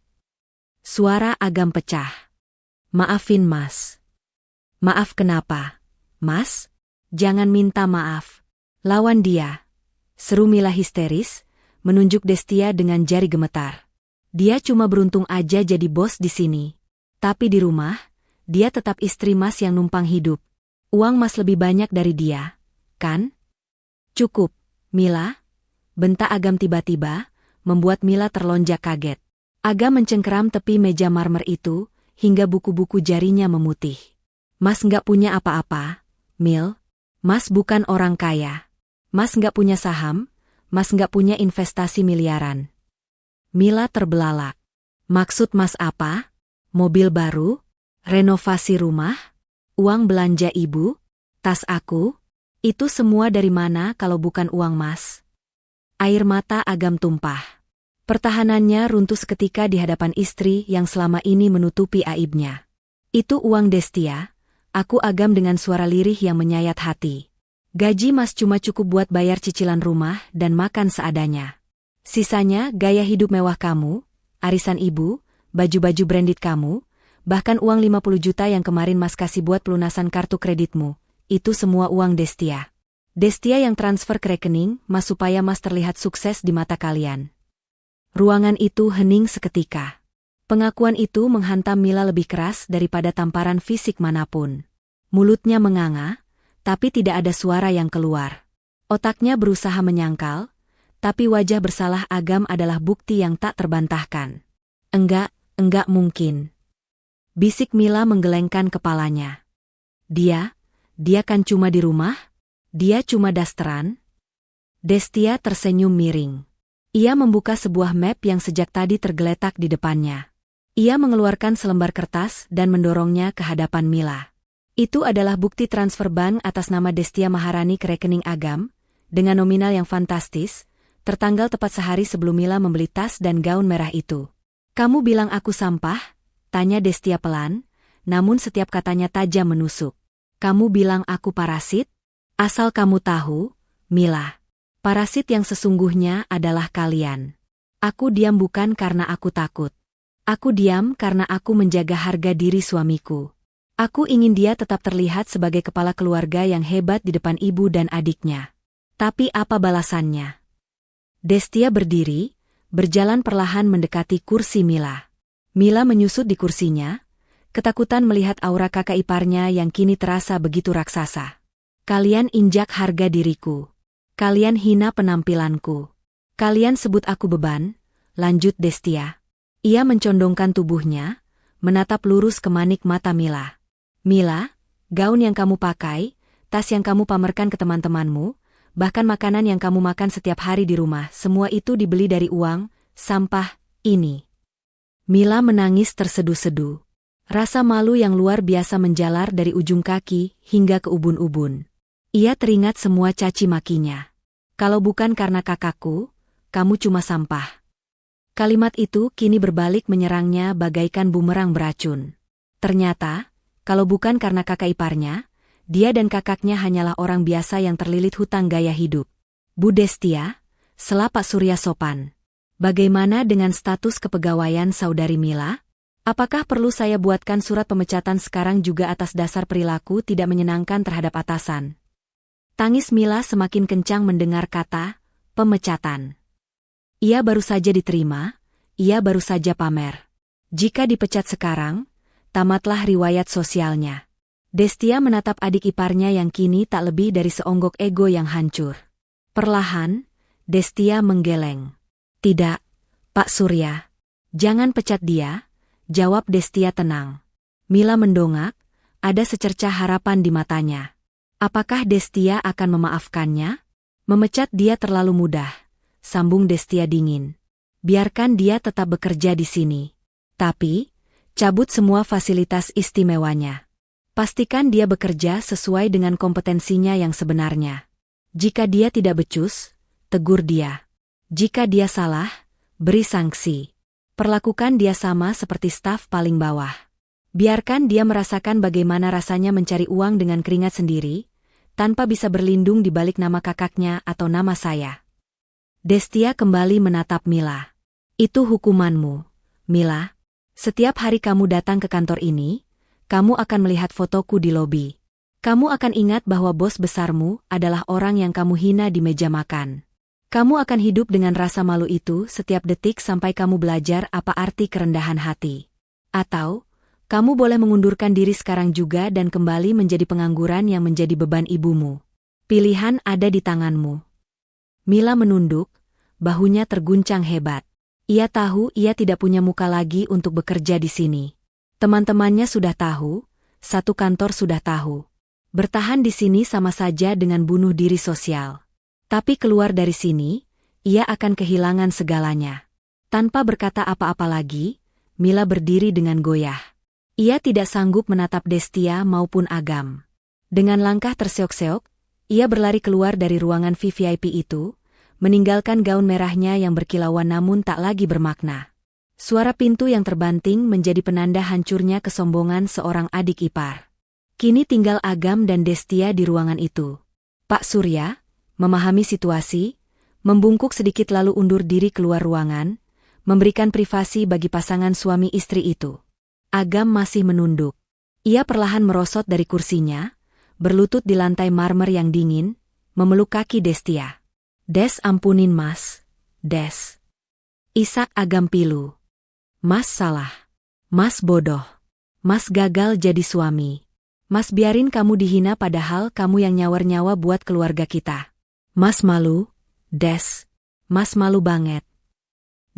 Suara Agam pecah. "Maafin Mas." "Maaf kenapa, Mas? Jangan minta maaf. Lawan dia," seru Mila histeris, menunjuk Destia dengan jari gemetar. "Dia cuma beruntung aja jadi bos di sini. Tapi di rumah, dia tetap istri Mas yang numpang hidup. Uang Mas lebih banyak dari dia, kan?" "Cukup, Mila," bentak Agam tiba-tiba, membuat Mila terlonjak kaget. Agam mencengkeram tepi meja marmer itu, hingga buku-buku jarinya memutih. "Mas nggak punya apa-apa, Mil. Mas bukan orang kaya. Mas nggak punya saham, Mas nggak punya investasi miliaran." Mila terbelalak. "Maksud Mas apa? Mobil baru? Renovasi rumah? Uang belanja ibu? Tas aku? Itu semua dari mana kalau bukan uang Mas?" Air mata Agam tumpah. Pertahanannya runtuh seketika di hadapan istri yang selama ini menutupi aibnya. "Itu uang Destia," aku Agam dengan suara lirih yang menyayat hati. "Gaji Mas cuma cukup buat bayar cicilan rumah dan makan seadanya. Sisanya gaya hidup mewah kamu, arisan ibu, baju-baju branded kamu, bahkan uang 50 juta yang kemarin Mas kasih buat pelunasan kartu kreditmu, itu semua uang Destia. Destia yang transfer ke rekening Mas supaya Mas terlihat sukses di mata kalian." Ruangan itu hening seketika. Pengakuan itu menghantam Mila lebih keras daripada tamparan fisik manapun. Mulutnya menganga, tapi tidak ada suara yang keluar. Otaknya berusaha menyangkal, tapi wajah bersalah Agam adalah bukti yang tak terbantahkan. Enggak mungkin." Bisik Mila menggelengkan kepalanya. Dia kan cuma di rumah? Dia cuma dasteran?" Destia tersenyum miring. Ia membuka sebuah map yang sejak tadi tergeletak di depannya. Ia mengeluarkan selembar kertas dan mendorongnya ke hadapan Mila. Itu adalah bukti transfer bank atas nama Destia Maharani ke rekening Agam, dengan nominal yang fantastis, tertanggal tepat sehari sebelum Mila membeli tas dan gaun merah itu. "Kamu bilang aku sampah?" tanya Destia pelan, namun setiap katanya tajam menusuk. "Kamu bilang aku parasit? Asal kamu tahu, Mila, parasit yang sesungguhnya adalah kalian. Aku diam bukan karena aku takut. Aku diam karena aku menjaga harga diri suamiku. Aku ingin dia tetap terlihat sebagai kepala keluarga yang hebat di depan ibu dan adiknya. Tapi apa balasannya?" Destia berdiri, berjalan perlahan mendekati kursi Mila. Mila menyusut di kursinya, ketakutan melihat aura kakak iparnya yang kini terasa begitu raksasa. "Kalian injak harga diriku. Kalian hina penampilanku. Kalian sebut aku beban, lanjut Destia. Ia mencondongkan tubuhnya, menatap lurus ke manik mata Mila. Mila, gaun yang kamu pakai, tas yang kamu pamerkan ke teman-temanmu, bahkan makanan yang kamu makan setiap hari di rumah, semua itu dibeli dari uang, sampah, ini. Mila menangis terseduh-seduh. Rasa malu yang luar biasa menjalar dari ujung kaki hingga ke ubun-ubun. Ia teringat semua caci makinya. Kalau bukan karena kakakku, kamu cuma sampah. Kalimat itu kini berbalik menyerangnya bagaikan bumerang beracun. Ternyata, kalau bukan karena kakak iparnya, dia dan kakaknya hanyalah orang biasa yang terlilit hutang gaya hidup. Bu Destia, sela Pak Surya sopan. Bagaimana dengan status kepegawaian saudari Mila? Apakah perlu saya buatkan surat pemecatan sekarang juga atas dasar perilaku tidak menyenangkan terhadap atasan? Tangis Mila semakin kencang mendengar kata, pemecatan. Ia baru saja diterima, ia baru saja pamer. Jika dipecat sekarang, tamatlah riwayat sosialnya. Destia menatap adik iparnya yang kini tak lebih dari seonggok ego yang hancur. Perlahan, Destia menggeleng. Tidak, Pak Surya. Jangan pecat dia, jawab Destia tenang. Mila mendongak, ada secercah harapan di matanya. Apakah Destia akan memaafkannya? Memecat dia terlalu mudah, sambung Destia dingin. Biarkan dia tetap bekerja di sini. Tapi, cabut semua fasilitas istimewanya. Pastikan dia bekerja sesuai dengan kompetensinya yang sebenarnya. Jika dia tidak becus, tegur dia. Jika dia salah, beri sanksi. Perlakukan dia sama seperti staf paling bawah. Biarkan dia merasakan bagaimana rasanya mencari uang dengan keringat sendiri, tanpa bisa berlindung di balik nama kakaknya atau nama saya. Destia kembali menatap Mila. Itu hukumanmu, Mila. Setiap hari kamu datang ke kantor ini, kamu akan melihat fotoku di lobi. Kamu akan ingat bahwa bos besarmu adalah orang yang kamu hina di meja makan. Kamu akan hidup dengan rasa malu itu setiap detik sampai kamu belajar apa arti kerendahan hati. Atau, kamu boleh mengundurkan diri sekarang juga dan kembali menjadi pengangguran yang menjadi beban ibumu. Pilihan ada di tanganmu. Mila menunduk, bahunya terguncang hebat. Ia tahu ia tidak punya muka lagi untuk bekerja di sini. Teman-temannya sudah tahu, satu kantor sudah tahu. Bertahan di sini sama saja dengan bunuh diri sosial. Tapi keluar dari sini, ia akan kehilangan segalanya. Tanpa berkata apa-apa lagi, Mila berdiri dengan goyah. Ia tidak sanggup menatap Destia maupun Agam. Dengan langkah terseok-seok, ia berlari keluar dari ruangan VVIP itu, meninggalkan gaun merahnya yang berkilauan namun tak lagi bermakna. Suara pintu yang terbanting menjadi penanda hancurnya kesombongan seorang adik ipar. Kini tinggal Agam dan Destia di ruangan itu. Pak Surya, memahami situasi, membungkuk sedikit lalu undur diri keluar ruangan, memberikan privasi bagi pasangan suami istri itu. Agam masih menunduk. Ia perlahan merosot dari kursinya, berlutut di lantai marmer yang dingin, memeluk kaki Destia. Des, ampunin Mas. Des. Isak Agam pilu. Mas salah. Mas bodoh. Mas gagal jadi suami. Mas biarin kamu dihina padahal kamu yang nyawer-nyawa buat keluarga kita. Mas malu, Des. Mas malu banget.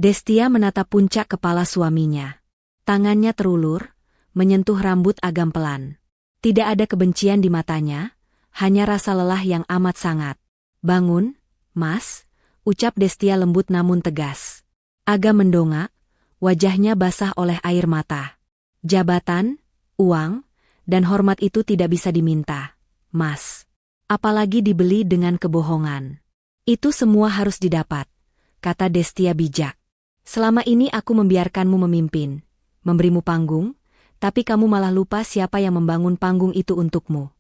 Destia menatap puncak kepala suaminya. Tangannya terulur, menyentuh rambut Agam pelan. Tidak ada kebencian di matanya, hanya rasa lelah yang amat sangat. Bangun, Mas, ucap Destia lembut namun tegas. Agam mendongak, wajahnya basah oleh air mata. Jabatan, uang, dan hormat itu tidak bisa diminta, Mas. Apalagi dibeli dengan kebohongan. Itu semua harus didapat, kata Destia bijak. Selama ini aku membiarkanmu memimpin, memberimu panggung, tapi kamu malah lupa siapa yang membangun panggung itu untukmu.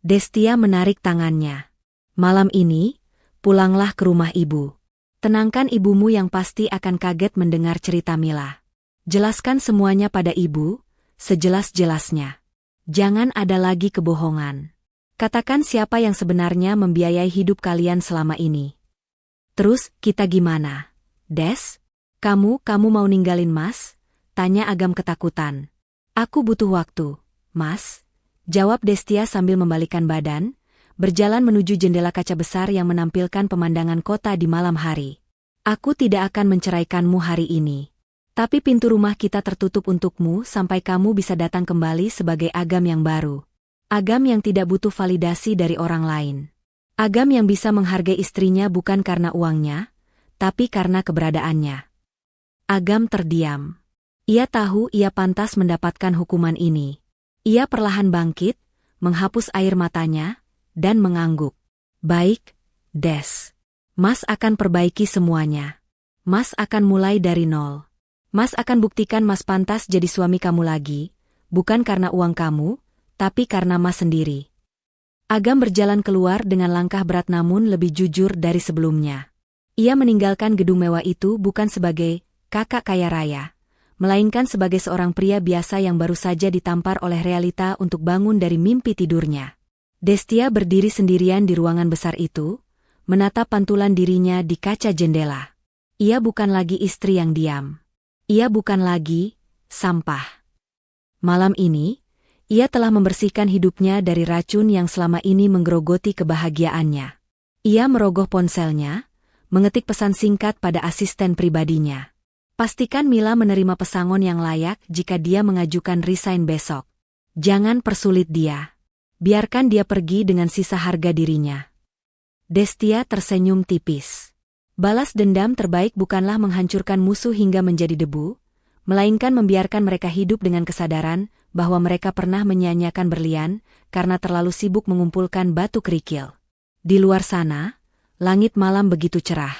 Destia menarik tangannya. Malam ini, pulanglah ke rumah ibu. Tenangkan ibumu yang pasti akan kaget mendengar cerita Mila. Jelaskan semuanya pada ibu, sejelas-jelasnya. Jangan ada lagi kebohongan. Katakan siapa yang sebenarnya membiayai hidup kalian selama ini. Terus, kita gimana? Des? Kamu mau ninggalin Mas? Tanya Agam ketakutan. Aku butuh waktu, Mas. Jawab Destia sambil membalikkan badan, berjalan menuju jendela kaca besar yang menampilkan pemandangan kota di malam hari. Aku tidak akan menceraikanmu hari ini. Tapi pintu rumah kita tertutup untukmu sampai kamu bisa datang kembali sebagai Agam yang baru. Agam yang tidak butuh validasi dari orang lain. Agam yang bisa menghargai istrinya bukan karena uangnya, tapi karena keberadaannya. Agam terdiam. Ia tahu ia pantas mendapatkan hukuman ini. Ia perlahan bangkit, menghapus air matanya, dan mengangguk. Baik, Des. Mas akan perbaiki semuanya. Mas akan mulai dari nol. Mas akan buktikan Mas pantas jadi suami kamu lagi, bukan karena uang kamu, tapi karena Mas sendiri. Agam berjalan keluar dengan langkah berat namun lebih jujur dari sebelumnya. Ia meninggalkan gedung mewah itu bukan sebagai kakak kaya raya, melainkan sebagai seorang pria biasa yang baru saja ditampar oleh realita untuk bangun dari mimpi tidurnya. Destia berdiri sendirian di ruangan besar itu, menatap pantulan dirinya di kaca jendela. Ia bukan lagi istri yang diam. Ia bukan lagi sampah. Malam ini, ia telah membersihkan hidupnya dari racun yang selama ini menggerogoti kebahagiaannya. Ia merogoh ponselnya, mengetik pesan singkat pada asisten pribadinya. Pastikan Mila menerima pesangon yang layak jika dia mengajukan resign besok. Jangan persulit dia. Biarkan dia pergi dengan sisa harga dirinya. Destia tersenyum tipis. Balas dendam terbaik bukanlah menghancurkan musuh hingga menjadi debu, melainkan membiarkan mereka hidup dengan kesadaran bahwa mereka pernah menyia-nyiakan berlian karena terlalu sibuk mengumpulkan batu kerikil. Di luar sana, langit malam begitu cerah.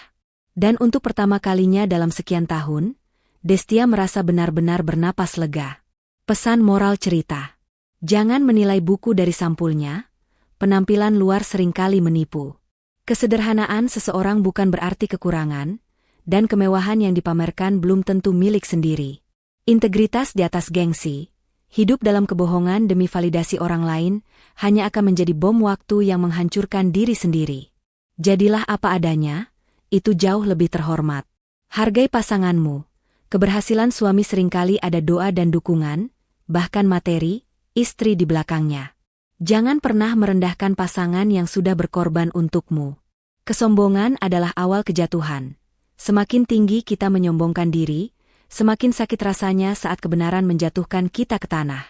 Dan untuk pertama kalinya dalam sekian tahun, Destia merasa benar-benar bernapas lega. Pesan moral cerita. Jangan menilai buku dari sampulnya, penampilan luar seringkali menipu. Kesederhanaan seseorang bukan berarti kekurangan, dan kemewahan yang dipamerkan belum tentu milik sendiri. Integritas di atas gengsi. Hidup dalam kebohongan demi validasi orang lain, hanya akan menjadi bom waktu yang menghancurkan diri sendiri. Jadilah apa adanya, itu jauh lebih terhormat. Hargai pasanganmu. Keberhasilan suami seringkali ada doa dan dukungan, bahkan materi, istri di belakangnya. Jangan pernah merendahkan pasangan yang sudah berkorban untukmu. Kesombongan adalah awal kejatuhan. Semakin tinggi kita menyombongkan diri, semakin sakit rasanya saat kebenaran menjatuhkan kita ke tanah.